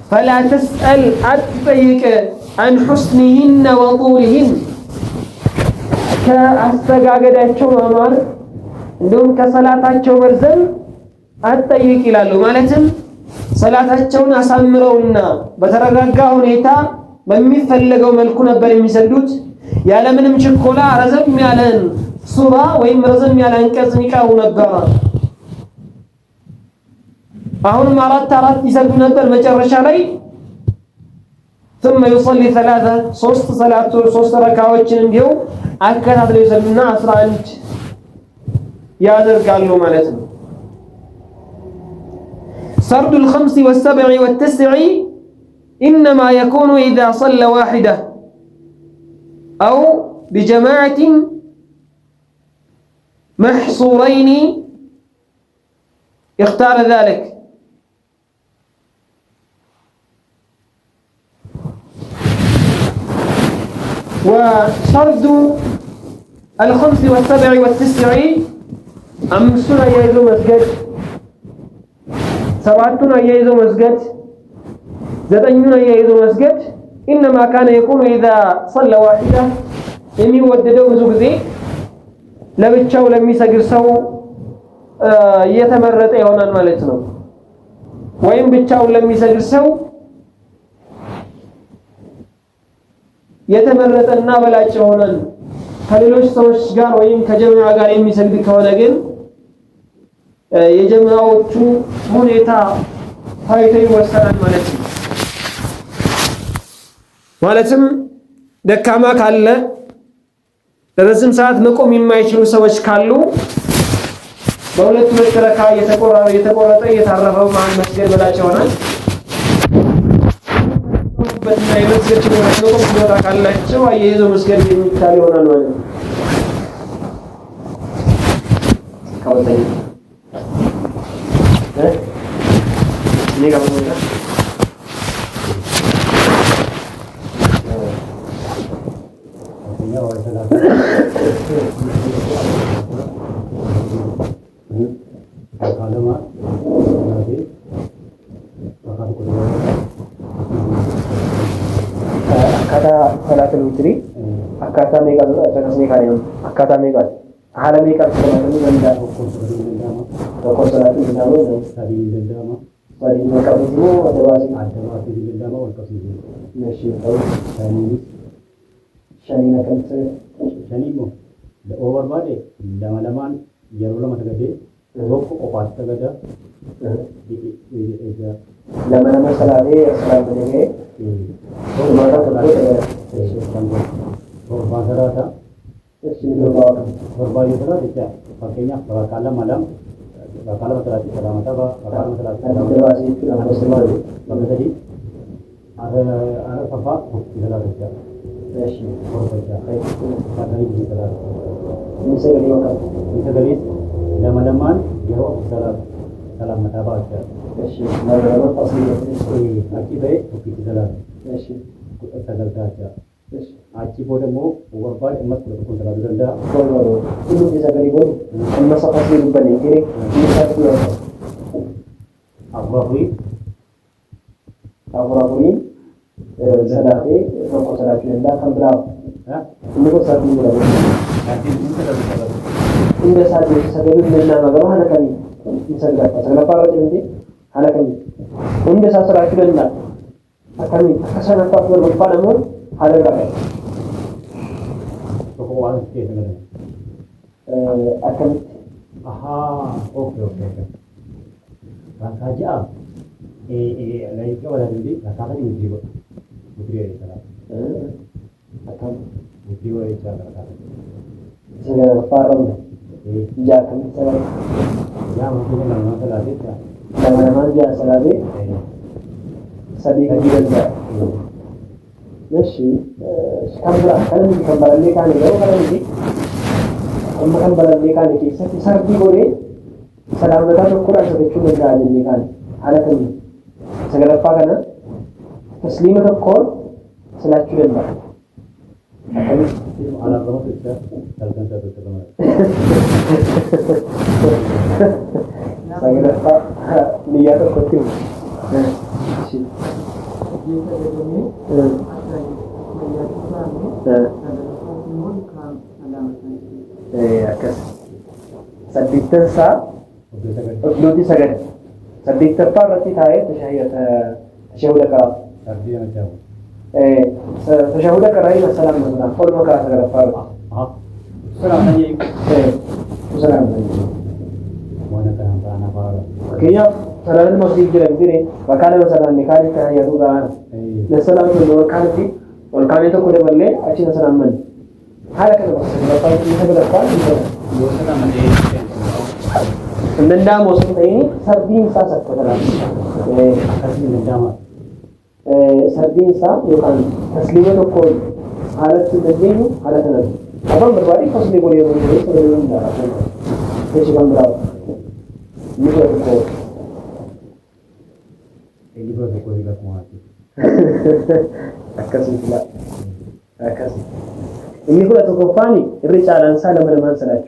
S1: فلا تسأل أتبيك عن حسنهن وطولهن كأستقاقداتشو أمار عندهم كصلاتاتشو برزن أتبيك إلالو مالتم صلاتاتشونا أسامرونا بترقاقا هنيتا بمثلقوا ملكو نبر የሚሰግዱት ያለ ምንም ችኮላ ረዘም ያለን ሱራ ወይም ረዘም ያለ አንቀጽ ይቀሩ ነበር አሁንም አራት ይሰግዱ ነበር መጨረሻ ላይ ثم يصلي 3 ረካዓዎችን እንዲሁ አከታትለው ይሰግዱና 11 ያደርጋሉ ማለት ነው سرد الخمس والسبع والتسع إنما يكون إذا صلى واحدة أو بجماعة محصورين اختار ذلك وسرد 5 و7 و9 أمسنا يزو مسجد 7 يزو مسجد 9 يزو مسجد إنما كان يكون إذا صلى واحدة የሚወደደው ብዙ ጊዜ ለብቻው ለሚሰግድ ሰው የተመረጠ ይሆናል ማለት ነው ወይም ብቻው ለሚሰግድ ሰው የተመረጠና በላጭ ይሆናል ከሌሎች ሰዎች ጋር ወይም ከጀማዓ ጋር የሚሰግድ ከሆነ ግን የጀማዓዎቹ ሁኔታ ታይቶ ይወሰናል ማለት ነው ማለትም ደካማ ካለ ለረጅም ሰዓት መቆም የማይችሉ ሰዎች ካሉ በሁለት ረካ የተቆረጠ የታረፈው ማን መስገድ በላጭ ይሆናል በእና የመስገድ ችሎታ ካላቸው አያይዞ መስገድ የሚቻል ይሆናል ማለት ነው ካወጣኝ witri akkaataa meeqa akkasii kaaniin akkaataa meeqa haala meeqa akkaataa danda'a tokko salaatiin danda'amu sadii danda'ama sadii meeqa immoo adda baasii danda'ama wal qabsiisuu meeshii ta'u shanii akkamitti shanii moo barbaade lamaan yeroo lama tagadee tokko qofaatti tagada lama salaatee asirraa godhee maata tokko torban saraata torban yoo saraate jecha fakkeenyaaf bakka lama salaatti salaamata bakka lama salaatti bakka sadii ara fafaa salaata jecha bisa garis lama-lamaan yeroo salaat salaamata baca lama-lama pasti aci baik oke salaat sagal saja aci boleh mau berbuat emas berpun salaat denda itu bisa kali pun emas pasti lupa nih kiri bisa dua Abu-Abu salati rokok salat denda kan berapa ini kok saat ini berapa ini saat ini sebelum denda magam hana kami misalnya pasal apa aja nanti hana kami ini saat salat denda kami kesana apa berapa namun hana kami rokok walau sih sebenarnya akan oke rakaja lagi kau ada di rakaja di jiwa putri ada salah akan putri ada salah segala param jangan salah ya mungkin nama salah dia nama dia salah dia sedih juga masih kamera ni kan ini kalau ini kamera ni kan ini sardi boleh salam datang Quran sebagai cuma jalan ni kan ada kami segala apa kan taslimah Quran salat juga akan ala kamu kita jalankan satu sama segala apa niat terkutuk sih akas sadiktan sa Obluti sagad sadiktan pa rati tayo tashahud ka sardiyan jawab tashahud ka rai salam na qul maka sagad pa salam alayhi salam alayhi wana kana ana para kaya salam masjid jiran dire wakala salam nikali ka ya duga na salam do kanati wal kanito ko de balle achi na salam man hala kana bas pa ni sagad pa ni salam alayhi Nenda mau ini sardin sa sakto dalam kasih nenda sardin sa bukan taslimah to koi halat sedih halat nanti abang berbalik pas ni boleh sebelum dah saya berapa ini berapa ini berapa juga kuat akasih tidak akasih ini pula tu kofani ricalan sana mana salat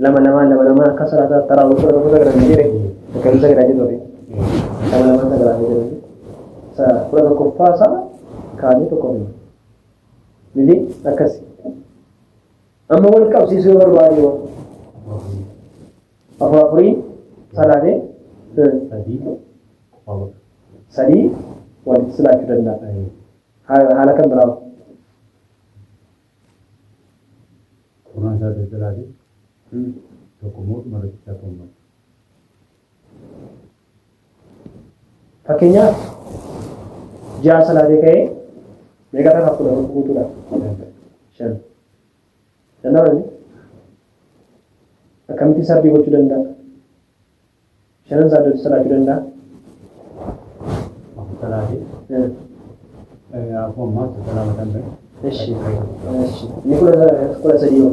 S1: lama-lama kasarata tarawih itu kita jadi kalau saya kerja itu lama-lama kita kerja jadi sa pulang ke puasa kami tu kami jadi akas amma wal kau sisi berbagi apa puri salah deh sadi wal salat kita nak halakan berapa kurang satu lagi Dokumen mereka pun. Fakirnya jasa lagi kayak mereka tak aku dah buku tu dah. Shen. Dan apa ni? Kami tisar di bawah denda. Shen zada tisar di denda. Aku salah ni. Aku mak salah macam ni. Eshi. Ni kalau sedia.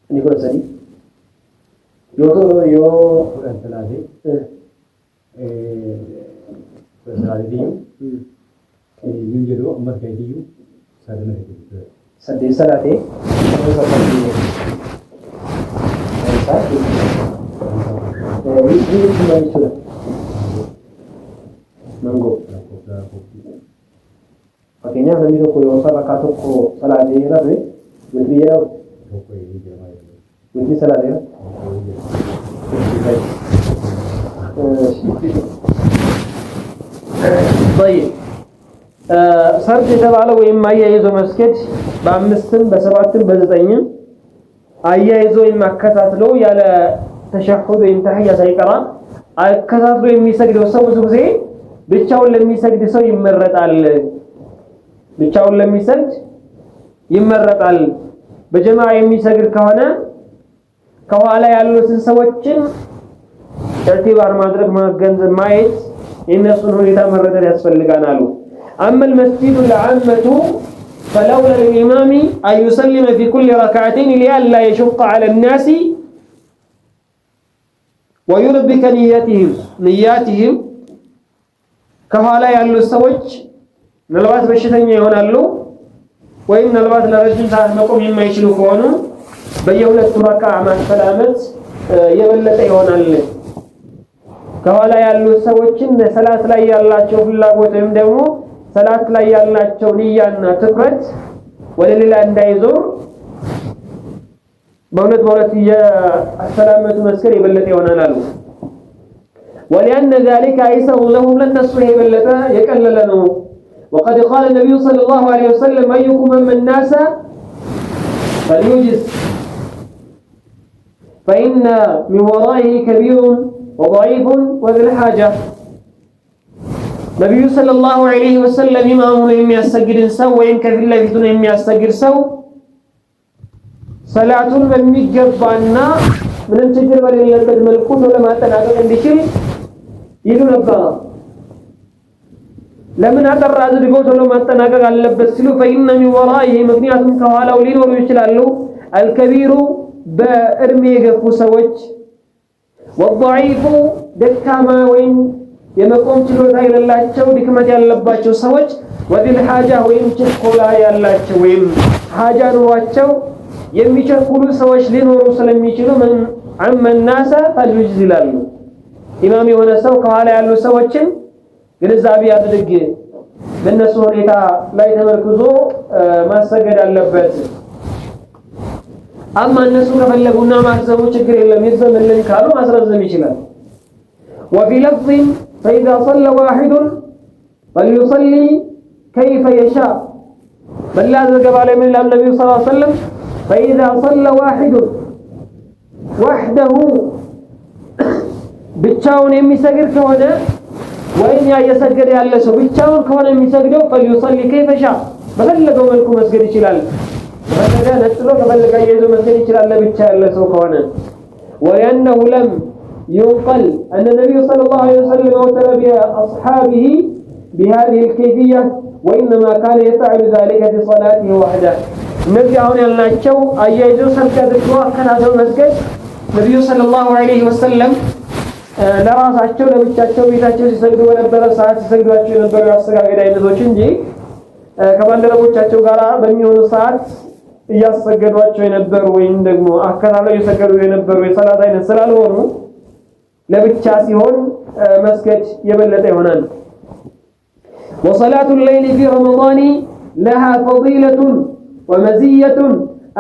S1: Ini kalau tadi, yo kurang terladi, terladi dia, ini jadi amat kayak dia, sadar itu. Sadar salati, apa ini? Salati. Ini cuma itu. Manggo. fakkinya nabi ko yo rakaat ko salat yi rabe witri ya witri salat ya طيب ሰርድ የተባለው ወይም አያይዞ መስገድ በአምስትም በሰባትም በዘጠኝም አያይዞ የማከታተሎ ያለ ተሸሁድ ወይም ተህያ ሳይቀራ አከታትሎ የሚሰግደው ሰው ብዙ ጊዜ ብቻውን ለሚሰግድ ሰው ይመረጣል። ብቻውን ለሚሰግድ ይመረጣል። በጀማዓ የሚሰግድ ከሆነ ከኋላ ያሉትን ሰዎችን ኢዕቲባር ማድረግ ማገንዘብ ማየት የነሱን ሁኔታ መረዳት ያስፈልጋናል። أما المسجد العامة فلولا الإمام أن يسلم في كل ركعتين لئلا يشق على الناس ويربك نياتهم كفالا ያሉ ሰዎች ምናልባት በሽተኛ ይሆናሉ ወይም ምናልባት ለረጅም ሰዓት መቆም የማይችሉ ከሆኑ በየሁለቱ ረካዓ ማሰላመት የበለጠ ይሆናል። ከኋላ ያሉ ሰዎችን ሰላት ላይ ያላቸው ፍላጎት ወይም ደግሞ ሰላት ላይ ያላቸው ንያና ትኩረት ወደ ሌላ እንዳይዞር በሁለት የሰላመቱ መስከር የበለጠ ይሆናል አሉ። ولأن ذلك أيسر لهم لن نسوه يبلغ يكلل له. وقد قال النبي صلى الله عليه وسلم أيكم أما الناس فليجز فإن من ورائه كبير وضعيف وذي الحاجة. نبي صلى الله عليه وسلم إمامه يم يستجر سو وإن كفي الله فيتون يم يستجر سو صلاة من مجبانا من التجربة للبد ملكون ولما تناقض بشيء يلو نبغى لمن أتر هذا الرجال ولما تناقض على اللبسلو فإن من ورائه مبنيات كهالا ولين ورجلالو الكبير بأرمي جفوسوج والضعيف دكما وين የመቆም ችሎታ የሌላቸው ድክመት ያለባቸው ሰዎች ወዲል ሐጃ ወይም ችኮላ ያላቸው ወይም ሐጃ ኑሯቸው የሚቸኩሉ ሰዎች ሊኖሩ ስለሚችሉ ምን አመናሰ ፈልጅዝ ይላሉ። ኢማም የሆነ ሰው ከኋላ ያሉ ሰዎችን ግንዛቤ አድርግ በእነሱ ሁኔታ ላይ ተመርክዞ ማሰገድ አለበት። አማ እነሱ ከፈለጉና ማስዘሙ ችግር የለም ይዘምልን ካሉ ማስረዘም ይችላል። وفي لفظ فإذا صلى واحد فليصلي كيف يشاء بل لا قال من النبي صلى الله عليه وسلم فإذا صلى واحد وحده ብቻውን የሚሰግድ ከሆነ ወይም ያየሰገደ ያለ ሰው ብቻውን ከሆነ የሚሰግደው فليصلي كيف يشاء በፈለገው መልኩ መስገድ ይችላል። በፈለገ ነጥሎ ከፈለገ ይዞ መስገድ ይችላል ለብቻ ያለ ሰው ከሆነ وأنه لم ينقل أن النبي صلى الله عليه وسلم أوتر بأصحابه بهذه الكيفية وإنما كان يفعل ذلك في صلاته وحده. النبي هنا يلناچو أيجو سلكة الدعاء كان هذا المسجد النبي صلى الله عليه وسلم ለራሳቸው ለብቻቸው ቤታቸው ሲሰግዱ በነበረ ሰዓት ሲሰግዷቸው የነበሩ ያሰጋገድ አይነቶች እንጂ ከባልደረቦቻቸው ጋር በሚሆኑ ሰዓት እያሰገዷቸው የነበሩ ወይም ደግሞ አከታተለው እየሰገዱ የነበሩ የሰላት አይነት ስላልሆኑ ለብቻ ሲሆን መስገድ የበለጠ ይሆናል። وصلاة الليل في رمضان لها فضيلة ومزية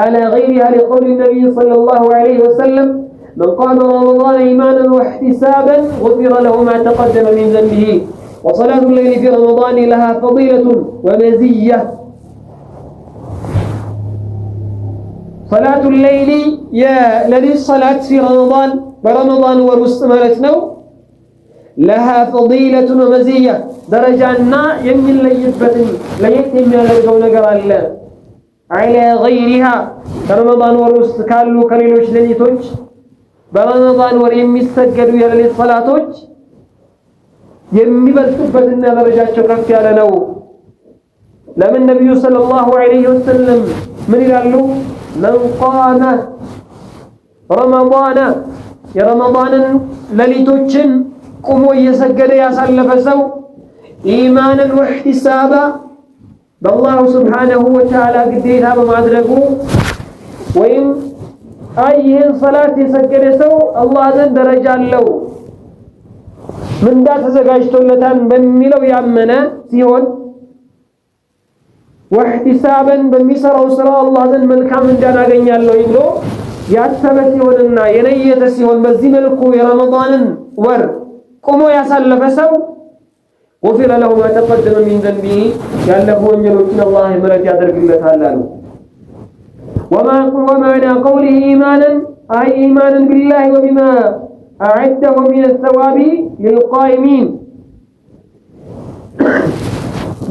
S1: على غيرها لقول النبي صلى الله عليه وسلم من قام رمضان إيمانا واحتسابا غفر له ما تقدم من ذنبه. وصلاة الليل في رمضان لها فضيلة ومزية. صلاة الليل يا لدي الصلاة في رمضان برمضان ورست مالتنا لها فضيلة ومزية درجانا يمن ليبتن ليتم يلقوا نقر الله على غيرها رمضان ورست كالو كليلوش لليتوش برمضان وريمي السجدوا يلي الصلاتوش يمي بلتبتنا درجات شكرك على نو لما النبي صلى الله عليه وسلم من قالوا من قام رمضان يا رمضان لليتوچن قومو يسجد ياسلف سو ايمانا واحتسابا بالله سبحانه وتعالى قديتها بمادرغو وين ايهن صلاه يسجد سو الله زن درجه አለው من دا ተዘጋጅቶለታን በሚለው ያመነ ሲሆን ወህቲሳበን በሚሰራው ስራ አላህ ዘንድ መልካም እንዳናገኛለሁ ብሎ ያሰበ ሲሆንና የነየተ ሲሆን በዚህ መልኩ የረመዳንን ወር ቆሞ ያሳለፈ ሰው غفر له ما تقدم من ذنبه ያለፉ ወንጀሎችን አላህ ምህረት ያደርግለታል አሉ። ومعنى قوله إيمانا أي إيمانا بالله وبما أعده من الثواب للقائمين.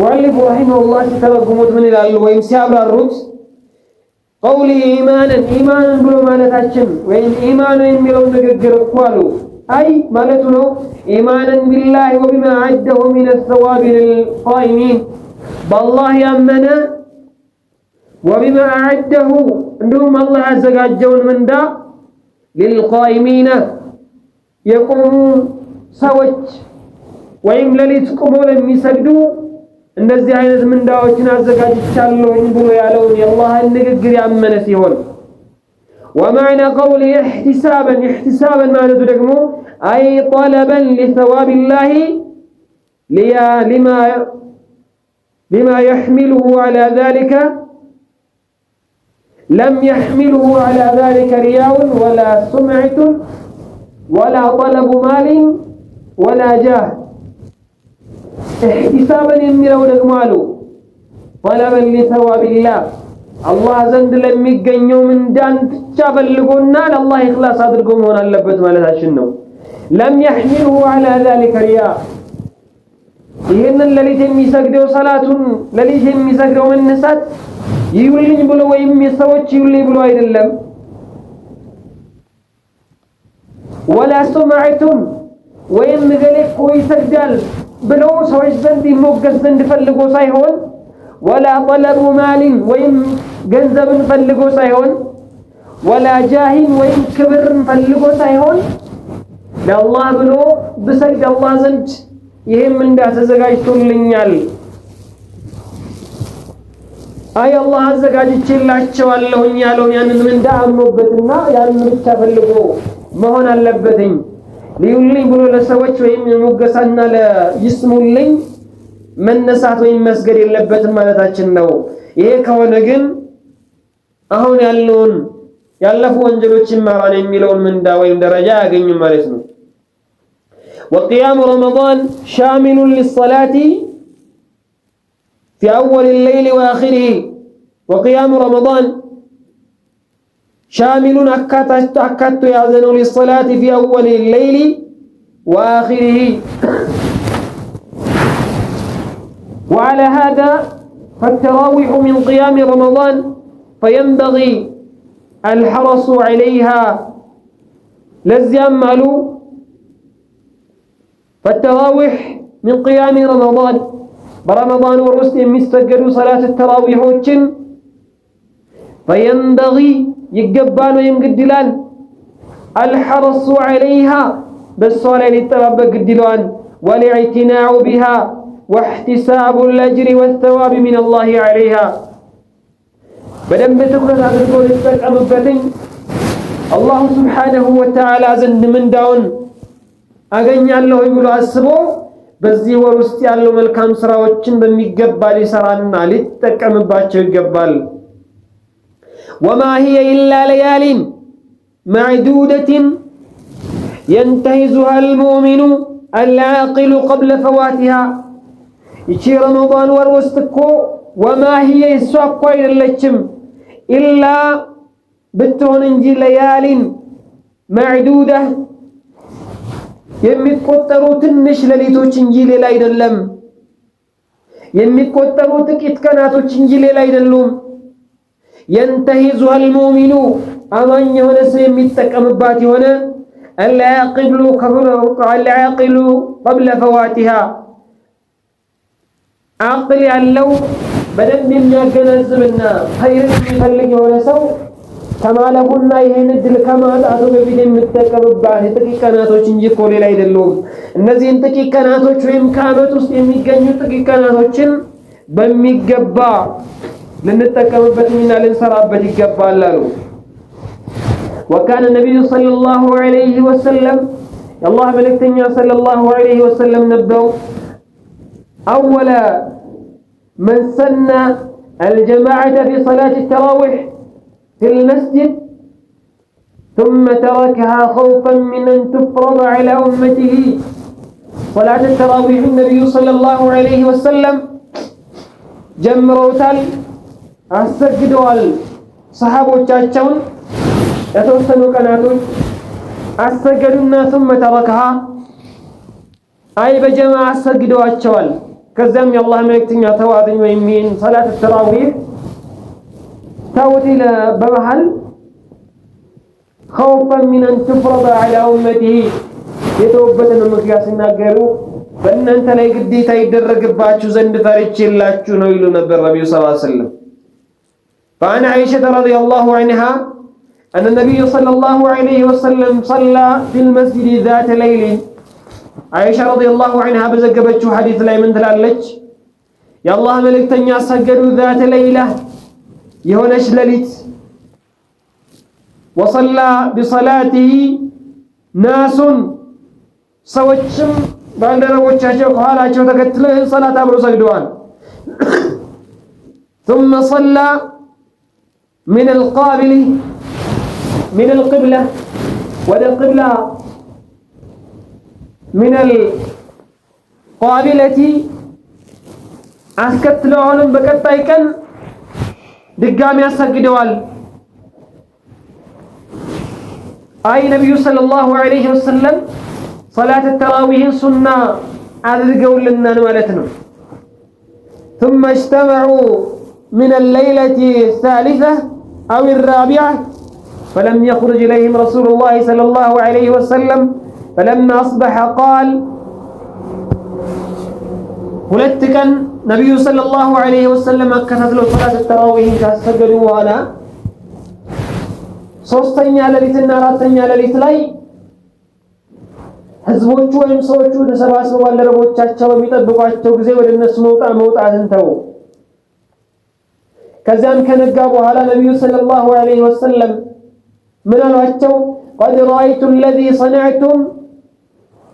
S1: مؤلف رحمه الله تترجمت من الألو ويمسياب الرد قوله إيمانا بلو مالتاشن وإن إيمانا يميلون نقر قوالو أي مالتنا إيمانا بالله وبما أعده من الثواب للقائمين بالله يأمنا وبما أعده عندهم الله عز وجل من دا للقائمين يقومون سوج وإن لليت قبول የሚሰግዱ እንደዚህ አይነት ምንዳዎችን አዘጋጅቻለሁ ብሎ ያለውን የአላህን ንግግር ያመነ ሲሆን ومعنى قول احتسابا ማለት ደግሞ أي طلبا لثواب الله لما يحمله على ذلك لم يحمله على ذلك رياء ولا سمعة ولا طلب مال ولا جاه. احتسابا يميلوا ደግሞ አሉ طلبا لثواب الله አላህ ዘንድ ለሚገኘው ምንዳን ብቻ ፈልጎና ለአላህ ኢኽላስ አድርጎ መሆን አለበት ማለታችን ነው። لم يحمله على ذلك رياء ይሄንን ለሊት የሚሰግደው ሰላቱን ለሊት የሚሰግደው መነሳት ይውልኝ ብሎ ወይም የሰዎች ይውልኝ ብሎ አይደለም። ولا سمعة ወይም ገሌ እኮ ይሰግዳል ብሎ ሰዎች ዘንድ ይሞገስ ዘንድ ፈልጎ ሳይሆን ولا طلب مال ወይም ገንዘብን ፈልጎ ሳይሆን ولا جاه ወይም ክብርን ፈልጎ ሳይሆን ለአላህ ብሎ በሰግድ አላህ ዘንድ ይሄም እንዳተዘጋጅቶልኛል አይ አላህ አዘጋጅቼላቸዋለሁኝ ያለውን ያንን ምንዳ አምኖበትና ያንን ብቻ ፈልጎ መሆን አለበትኝ። ሊዩልኝ ብሎ ለሰዎች ወይም የሞገሳና ለይስሙልኝ መነሳት ወይም መስገድ የለበትም ማለታችን ነው። ይሄ ከሆነ ግን አሁን ያለውን ያለፉ ወንጀሎችን ማራን የሚለውን ምንዳ ወይም ደረጃ ያገኙ ማለት ነው። وقيام رمضان شامل للصلاة في أول الليل وآخره. وقيام رمضان شامل أكدت يأذن للصلاة في أول الليل وآخره. وعلى هذا فالتراويح من قيام رمضان فينبغي الحرص عليها. لزيام مالو فالتراويح من قيام رمضان برمضان ورسل يمستقلوا صلاة التراويح وجن فينبغي يقبال ويمقدلان الحرص عليها بالصلاة للتربى قدلان والاعتناع بها واحتساب الأجر والثواب من الله عليها. بدم تكون أدركوا للتقى مبتن الله سبحانه وتعالى زند من دون አገኛለሁ ብሎ አስቦ በዚህ ወር ውስጥ ያለው መልካም ስራዎችን በሚገባ ሊሰራና ሊጠቀምባቸው ይገባል። وما هي إلا ليال معدودة ينتهزها المؤمن العاقل قبل فواتها. ይቺ ረመዳን ወር ውስጥ እኮ وما هي እሷ እኮ አይደለችም ኢላ ብትሆን እንጂ ليال معدودة የሚቆጠሩ ትንሽ ሌሊቶች እንጂ ሌላ አይደለም። የሚቆጠሩ ጥቂት ቀናቶች እንጂ ሌላ አይደሉም። ينتهزها المؤمن አማኝ የሆነ ሰው የሚጠቀምባት የሆነ العاقل قبل فواتها عقل ያለው በደንብ የሚያገናዝብና ኸይርን የሚፈልግ የሆነ ሰው ከማለፉና ይሄን ድል ከማጣቱ በፊት የምትጠቀምባት ጥቂት ቀናቶች እንጂ እኮ ሌላ አይደሉም። እነዚህን ጥቂት ቀናቶች ወይም ከዓመት ውስጥ የሚገኙ ጥቂት ቀናቶችን በሚገባ ልንጠቀምበትና ልንሰራበት ይገባል አሉ። وكان النبي صلى الله عليه وسلم الله ملكتኛ صلى الله عليه وسلم ነበሩ أول من سن الجماعة في صلاة التراويح في المسجد ثم تركها خوفا من أن تفرض على أمته صلاة التراويح النبي صلى الله عليه وسلم جمروتال أسجدوال صحابو تشاچون يتوسنوا قناتون أسجدنا ثم تركها أي بجماعة أسجدواتشوال كزام يا الله ملكتني توادن ويمين صلاة التراويح تاوتي بمحل خوفا من أن تفرض على أمته يتوبتن مكياس الناقروا فإن أنت لا يقديت يدرق باتشو زند فارتش اللاتشو نويلو نبي الربي صلى الله عليه وسلم فعن عائشة رضي الله عنها أن النبي صلى الله عليه وسلم صلى في المسجد ذات ليل عائشة رضي الله عنها بزقبتشو حديث لا من تلالج يا الله ملكتن يسجدوا ذات ليلة يهونش لليت وصلى بصلاته ناس سوتشم ባልደረቦቻቸው ከኋላቸው ተከትለው ይህን ሰላት አብረው ሰግደዋል ثم صلى من القابل من القبلة وده القبلة من القابلة አስከትለውንም በቀጣይ ቀን ድጋሚ ያሰግደዋል አይ ነብዩ ሰለላሁ ዐለይሂ ወሰለም صلاة التراويح سنة أذكوا لنا مالتنا ثم اجتمعوا من الليلة الثالثة أو الرابعة فلم يخرج إليهم رسول الله صلى الله عليه وسلم فلما أصبح قال ولتكا نبي صلى الله عليه وسلم أكثت له صلاة التراويح كسجدوا وأنا صوستين على ليتنا راتين على ليتلاي ህዝቦቹ ወይም ሰዎቹ ተሰባስበው ባልደረቦቻቸው በሚጠብቋቸው ጊዜ ወደ እነሱ መውጣትን ተው ከዛም ከነጋ በኋላ ነብዩ ሰለላሁ ዐለይሂ ወሰለም ምን አሏቸው قد رأيت الذي صنعتم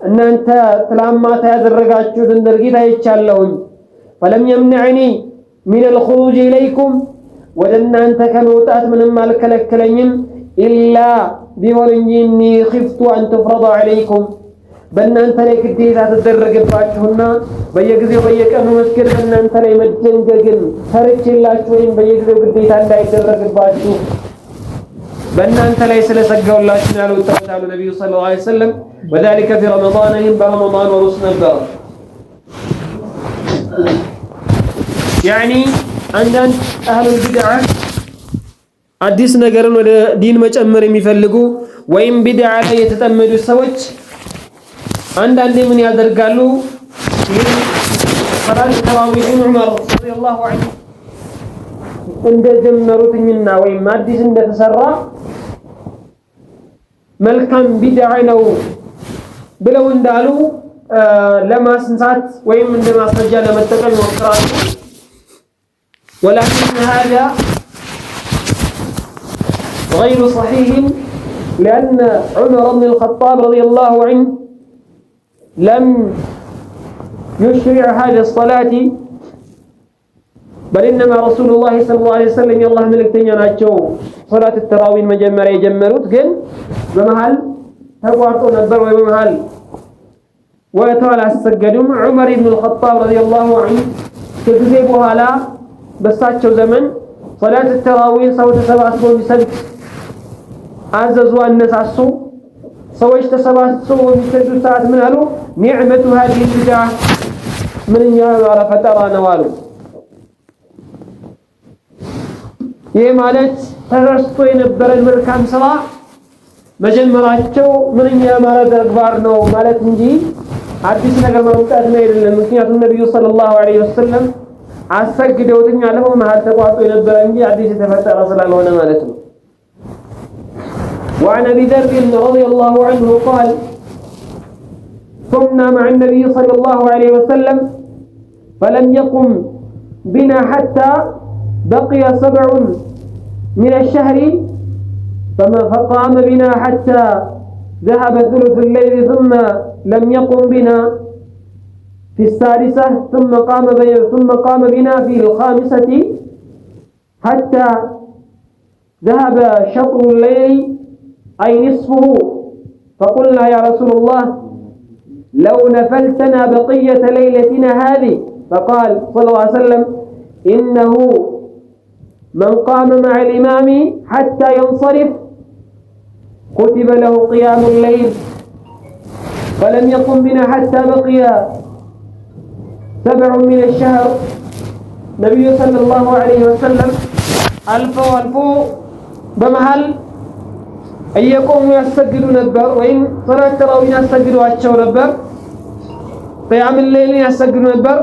S1: እናንተ ትላማታ ያደረጋችሁትን ድርጊት አይቻለሁኝ فلم يمنعني من الخروج إليكم ወደ እናንተ ከመውጣት ምንም አልከለከለኝም إلا ቢሆን إني خفت أن تفرض عليكم በእናንተ ላይ ግዴታ ተደረገባችሁና በየጊዜው በየቀኑ መስገድ በእናንተ ላይ መደንገግን ፈርቼላችሁ ወይም በየጊዜው ግዴታ እንዳይደረግባችሁ በእናንተ ላይ ስለሰጋውላችሁ ያለው ተባሉ ነብዩ ሰለላሁ ዐለይሂ ወሰለም وذلك في رمضان برمضان ورس ነበር يعني عندنا اهل البدع አዲስ ነገርን ወደ ዲን መጨመር የሚፈልጉ ወይም ቢድዓ ላይ የተጠመዱ ሰዎች አንዳንዴ ምን ያደርጋሉ ሰላት ተራዊህ ዑመር ረዲየላሁ ዐንሁ እንደጀመሩትና ወይም አዲስ እንደተሰራ መልካም ቢድዓ ነው ብለው እንዳሉ ለማስንሳት ወይም እንደማስረጃ ለመጠቀም ይሞክራሉ ولكن هذا غير صحيح لأن عمر بن الخطاب رضي الله عنه لم يشرع هذه الصلاة بل إنما رسول الله صلى الله عليه وسلم يالله ملكتنيا ناتشو صلاة التراويح مجمرة يجمروت كن بمحل تقوارتو نبر وبمحل ويتوالى السجدهم عمر بن الخطاب رضي الله عنه تكذبها لا بساتشو زمن صلاة التراويح صوت سباسبون بسبت عززوا الناس عصو سويش تسباسبون بسجد ساعة من هلو نعمة هذه البدعة من يعمل فترى نوالو ይህ ማለት ተረስቶ የነበረ መልካም ስራ መጀመራቸው ምንኛ ያማረ ተግባር ነው ማለት እንጂ አዲስ ነገር ማምጣት ነው አይደለም ምክንያቱም ነብዩ ሰለላሁ ዐለይሂ ወሰለም አሰግደውትኛ ለሞ መሃል ተቋርጦ የነበረ እንጂ አዲስ የተፈጠረ ስላልሆነ ማለት ነው وعن أبي ذر رضي الله عنه قال كنا مع النبي صلى الله عليه وسلم فلم يقم بنا حتى بقي 7 من الشهر فقام بنا حتى ذهب ثلث الليل ثم لم يقم بنا في السادسة ثم قام بنا في الخامسة حتى ذهب شطر الليل أي نصفه فقلنا يا رسول الله لو نفلتنا بقية ليلتنا هذه فقال صلى الله عليه وسلم إنه من قام مع الإمام حتى ينصرف كتب له قيام الليل فلم يقم بنا حتى بقي 7 من الشهر نبي صلى الله عليه وسلم ألفوا بمحل أن يقوموا يسجدوا نبر وإن صلاة التراويح يسجدوا أتشوا نبر قيام الليل يسجدوا نبر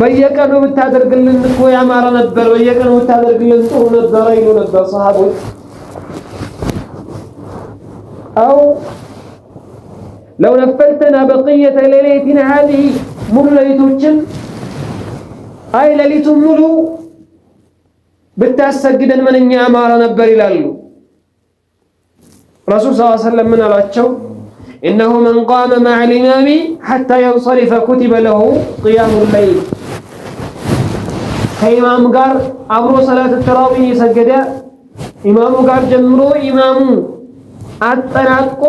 S1: በየቀኑ ብታደርግልን እኮ ያማረ ነበር በየቀኑ ብታደርግልን ጥሩ ነበር ይሉ ነበር ሰሃቦች أو لو نفلتنا بقية ليلتنا هذه ሙሉ ሌሊቶችን አይ ሌሊቱን ሙሉ ብታሰግደን ምንኛ ያማረ ነበር ይላሉ ረሱል ሰለላሁ ዐለይሂ ወሰለም ምን አላቸው إنه من قام مع الإمام حتى ينصرف كتب له قيام الليل ከኢማም ጋር አብሮ ሰላት ተራዊህ የሰገደ ኢማሙ ጋር ጀምሮ ኢማሙ አጠናቆ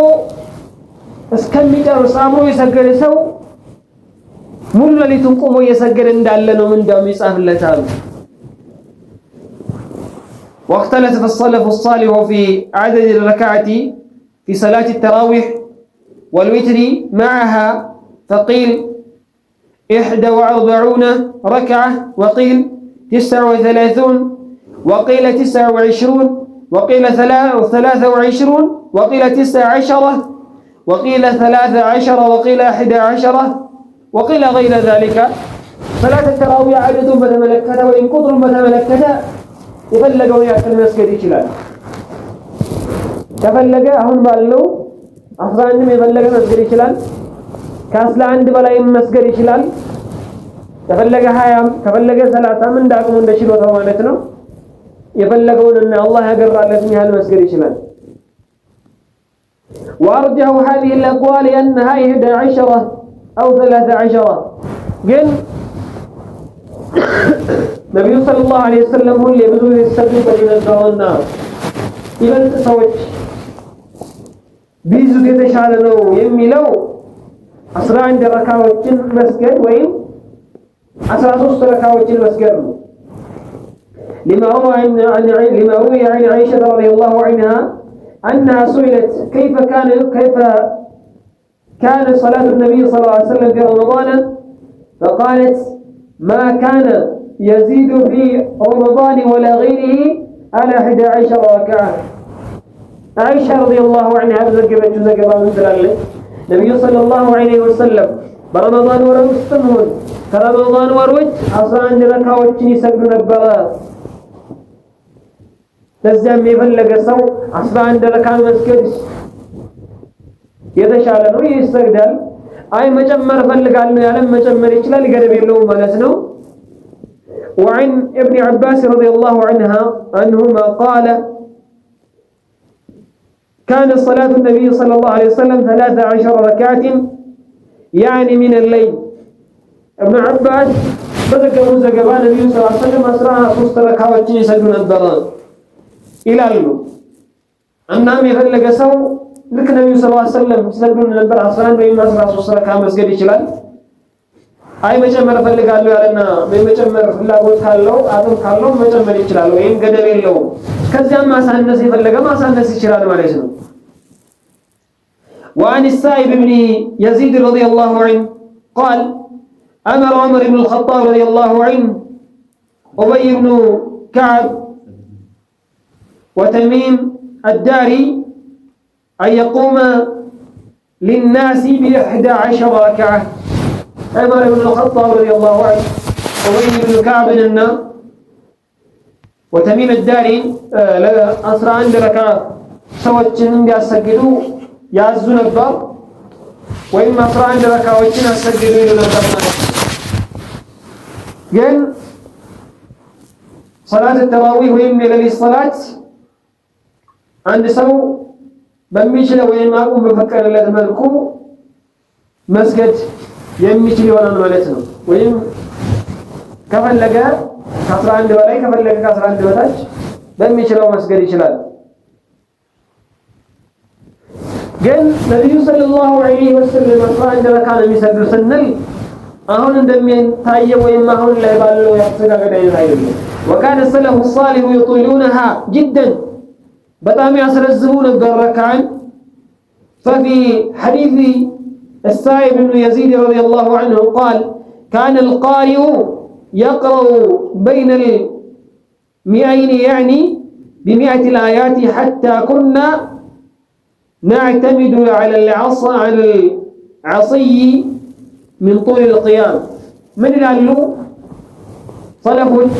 S1: እስከሚጨርስ አብሮ የሰገደ ሰው ሙሉ ሌሊቱን ቆሞ የሰገደ እንዳለ ነው ምንዳው ይጻፍለታል واختلف السلف الصالح في عدد الركعات في صلاة التراويح والوتر معها فقيل 41 ركعة وقيل 39 وقيل 29 وقيل 23 وقيل 19 وقيل 13 وقيل 11 وقيل غير ذلك صلاة التراويح عدد بتملكته وإن قدر بتملكته يفلقوا يأكل مسجد ይችላል ከፈለገ አሁን ባለው 11 የፈለገ መስገድ ይችላል ከ11 በላይ መስገድ ይችላል ከፈለገ 20 ከፈለገ 30 እንዳቅሙ እንደችሎታው ማለት ነው የፈለገውንና አላህ ያገራለትን ያህል መስገድ ይችላል وارجع هذه الاقوال انها 11 او 13 ግን ነብዩ ሰለላሁ ዐለይሂ ወሰለም ሁሌ ብዙ ይሰግዱ በነበረውና ይበልጥ ሰዎች ቢዙ የተሻለ ነው የሚለው 11 ረካዓቶችን መስገድ ወይም 13 ረካዓቶችን መስገድ ነው لما روي عن عائشة رضي الله عنها أنها سئلت كيف كان صلاة النبي صلى الله عليه وسلم في رمضان فقالت ما كان يزيد في رمضان ولا غيره على 11 ركعة عائشة رضي الله عنها ذكرت من ذلك النبي صلى الله عليه وسلم برمضان ورمضان كرمضان وروج 11 ركعዎችን ይሰግዱ ነበር ለዚያም የፈለገ ሰው 11 ረካ መስገድ የተሻለ ነው ይሰግዳል አይ መጨመር ፈልጋለሁ ያለም መጨመር ይችላል ገደብ የለውም ማለት ነው وعن ابن عباس رضي الله عنهما قال كان صلاة النبي صلى الله عليه وسلم 13 ركعة يعني من الليل ابن عباس بذكروا زقبان النبي صلى الله عليه وسلم أسرعها 3 ركعات يسجدون الضران ይላሉ እናም የፈለገ ሰው ልክ ነብዩ ሰለላሁ ዐለይሂ ወሰለም ሲሰግዱ ነበር 11 ወይም 13 ረካ መስገድ ይችላል አይ መጨመር ፈልጋለሁ ያለና በመጨመር ፍላጎት ካለው አጥም ካለው መጨመር ይችላል ወይም ገደብ የለውም ከዚያም ማሳነስ የፈለገ ማሳነስ ይችላል ማለት ነው وعن السائب بن يزيد رضي الله عنه قال أمر عمر بن الخطاب رضي الله عنه أبي بن كعب وتميم الداري أن يقوم للناس ب11 ركعة عمر بن الخطاب رضي الله عنه أبي بن كعب وتميم الداري أسرع عند ركعة سوتشن يسجدوا يعزو نبر وإما أسرع عند ركعة وتشن يسجدوا إلى نبر قال صلاة التراويح وإما إلى الصلاة عند سو በሚችለው ወይም አቁም በፈቀደለት መልኩ መስገድ የሚችል ይሆናል ማለት ነው ወይም ከፈለገ ከ11 በላይ ከፈለገ ከ11 በታች በሚችለው መስገድ ይችላል። ግን ነብዩ ሰለላሁ ዐለይሂ ወሰለም 11 ረካ ነው የሚሰግዱ ስንል አሁን እንደሚታየው ወይም አሁን ላይ ባለው ያስተጋገደ አይደለም። وكان السلف الصالح يطيلونها جدا በጣም ያስረዝሙ ነበር ረካዓን። ففي حديث السائب بن يزيد رضي الله عنه قال كان القارئ يقرأ بين المئين يعني ب100 الآيات حتى كنا نعتمد على العصي من طول القيام. من يقولوا صلفوች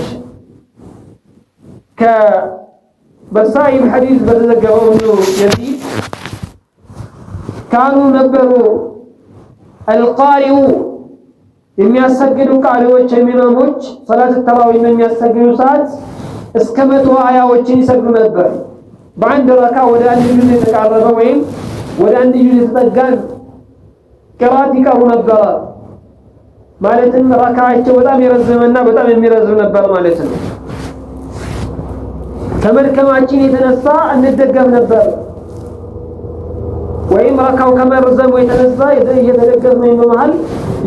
S1: كبسائب حديث بتذكروا انه يزيد كانوا ነበሩ القارئ የሚያሰግዱ ቃሪዎች የሚማሞች ሶላት ተራዊህ የሚያሰግዱ ሰዓት እስከ 100 አያዎችን ይሰግዱ ነበር። በአንድ ረካ ወደ አንድ ጁዝ የተቃረበ ወይም ወደ አንድ ጁዝ የተጠጋን ቅራት ይቀሩ ነበር ማለትም ረካዓቸው በጣም የረዘመና በጣም የሚረዝም ነበር ማለት ነው። ከመድከማችን የተነሳ እንደገፍ ነበር ወይም ረካው ከመረዘሙ የተነሳ እየተደገፍን በመሃል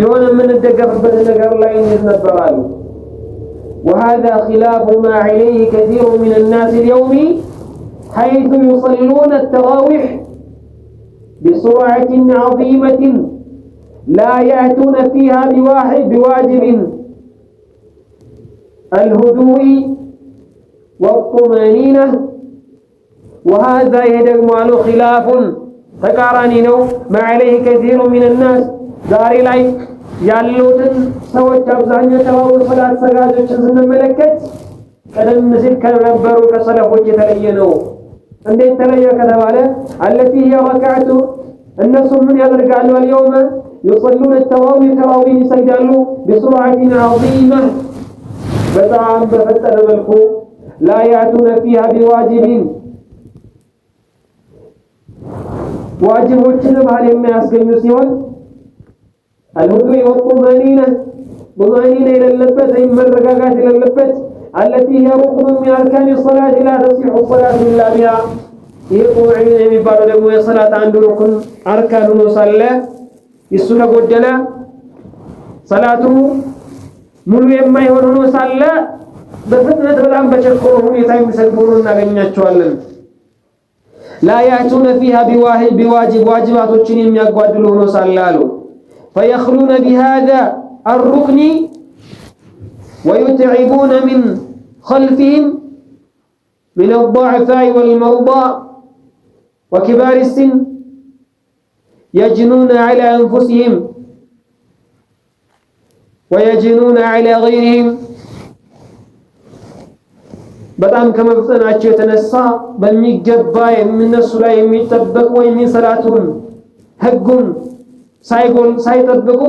S1: የሆነ የምንደገፍበት ነገር ላይ እንነበራለን። وهذا خلاف ما عليه كثير من الناس اليوم حيث يصلون التراويح بسرعة عظيمة لا يأتون فيها بواجب الهدوء والطمأنينة وهذا يدعم على خلاف تقارني ነው ما عليه كثير من الناس ዛሬ ላይ ያሉትን ሰዎች አብዛኛው ተባው ሶላት ሰጋጆችን ስንመለከት ቀደም ሲል ከነበሩ ከሰለፎች የተለየ ነው። እንዴት ተለየ ከተባለ التي هي ركعة እነሱ ምን ያደርጋሉ اليوم يصلون التراويح تراويح ይሰግዳሉ بسرعة عظيمة በጣም በፈጠነ መልኩ لا يأتون فيها بواجب ዋጅቦችን በኋላ የሚያስገኙ ሲሆን الهدوء والطمأنينة طمأنينة إلى اللبت أي مرقاقات إلى اللبت التي هي ركن من أركان الصلاة لا تصح الصلاة إلا بها هي طمأنينة من بعد دموية صلاة عند ركن أركان وصلى السنة قدلا صلاته ملو يما يهونون وصلى بفتنة بالعام بشكرهم يتعيم سلبونون نغنياتشوالن لا يأتون فيها بواجب واجبات الشنين يقوادلون وصلالو فيخلون بهذا الركن ويتعبون من خلفهم من الضعفاء والمرضى وكبار السن يجنون على أنفسهم ويجنون على غيرهم በጣም ከመፍጠናቸው የተነሳ በሚገባ የምነሱ ላይ የሚጠበቁ ወይም ሰላቱን ህጉን ሳይጠብቁ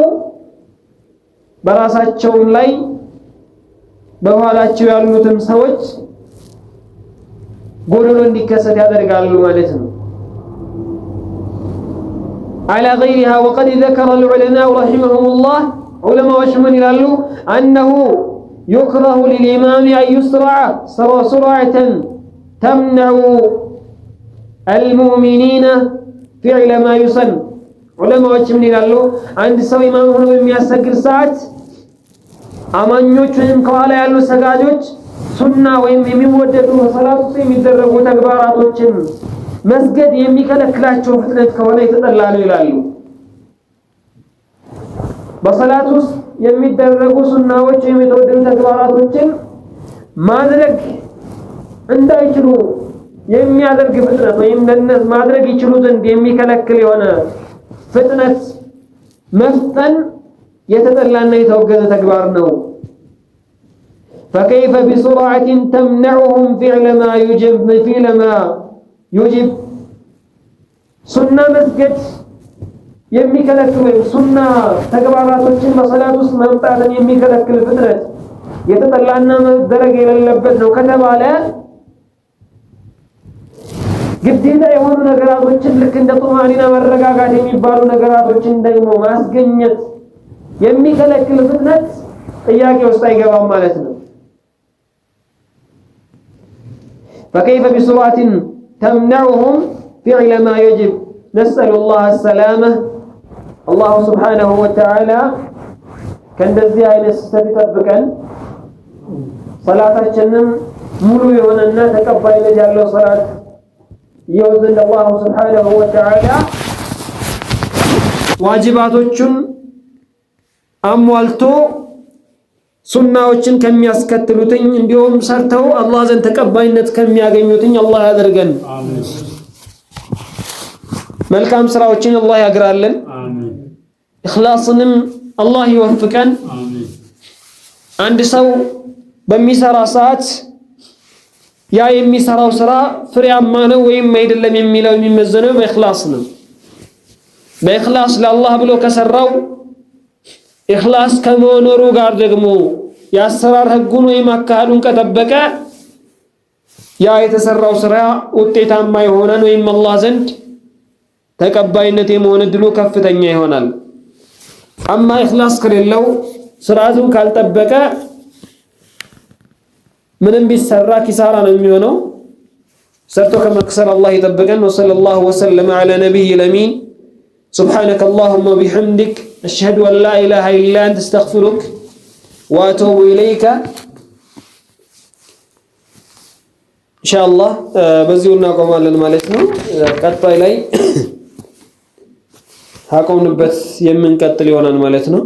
S1: በራሳቸው ላይ በኋላቸው ያሉትን ሰዎች ጎዶሎ እንዲከሰት ያደርጋሉ ማለት ነው። على غيرها وقد ذكر العلماء رحمهم الله علماء وشمن يقولوا أنه يكره للإمام أن يسرع سرعة تمنع المؤمنين فعل ما يسن علماء وشمن يقولوا عند سوى إمام هنا بمياسكر ساعة አማኞች ወይም ከኋላ ያሉ ሰጋጆች ሱና ወይም የሚወደዱ ሰላቱ የሚደረጉ ተግባራቶችን መስገድ የሚከለክላቸው ፍጥነት ከሆነ የተጠላ ነው ይላሉ። በሰላቱ ውስጥ የሚደረጉ ሱናዎች ወይም የተወደዱ ተግባራቶችን ማድረግ እንዳይችሉ የሚያደርግ ፍጥነት ወይም ለነሱ ማድረግ ይችሉ ዘንድ የሚከለክል የሆነ ፍጥነት መፍጠን የተጠላና የተወገዘ ተግባር ነው። فكيف بسرعة تمنعهم فعل ما يجب ሱና መስገድ የሚከለክል ወይም ሱና ተግባራቶችን በሰላት ውስጥ ማምጣትን የሚከለክል ፍጥነት የተጠላና መደረግ የሌለበት ነው ከተባለ ግዴታ የሆኑ ነገራቶችን ልክ እንደ ጡማኒና መረጋጋት የሚባሉ ነገራቶችን ደግሞ ማስገኘት የሚከለክል ፍጥነት ጥያቄ ውስጥ አይገባም ማለት ነው። فكيف بصورات تمنعهم فعل ما يجب نسأل الله السلامة الله سبحانه وتعالى كندزي አይነት ስህተት ይጠብቀን ሰላታችንን ሙሉ የሆነና ተቀባይነት ያለው ሰላት ይወዝን الله سبحانه وتعالى ዋጅባቶቹን አሟልቶ ሱናዎችን ከሚያስከትሉትኝ እንዲሁም ሰርተው አላህ ዘንድ ተቀባይነት ከሚያገኙትኝ አላህ ያደርገን አሜን መልካም ስራዎችን አላህ ያግራልን አሜን ኢኽላስንም አላህ ይወፍቀን አሜን አንድ ሰው በሚሰራ ሰዓት ያ የሚሰራው ስራ ፍሬያማ ነው ወይም አይደለም የሚለው የሚመዘነው በኢኽላስ ነው በኢኽላስ ለአላህ ብሎ ከሰራው ኢኽላስ ከመኖሩ ጋር ደግሞ ያሰራር ህጉን ወይም አካሄዱን ከጠበቀ ያ የተሰራው ስራ ውጤታማ ይሆናል ወይም አላህ ዘንድ ተቀባይነት የመሆን እድሉ ከፍተኛ ይሆናል አማ ኢኽላስ ከሌለው ስርዓቱን ካልጠበቀ ምንም ቢሰራ ኪሳራ ነው የሚሆነው ሰርቶ ከመክሰር አላህ ይጠብቀን ወሰለላሁ ወሰለም ዐላ ነቢይል አሚን سبحانك اللهم وبحمدك أشهد أن لا إله إلا أنت استغفرك وأتوب إليك إن شاء الله بزيونا قمالا مالتنا قطع إلي هاكم نبث يمن قتل يونان مالتنا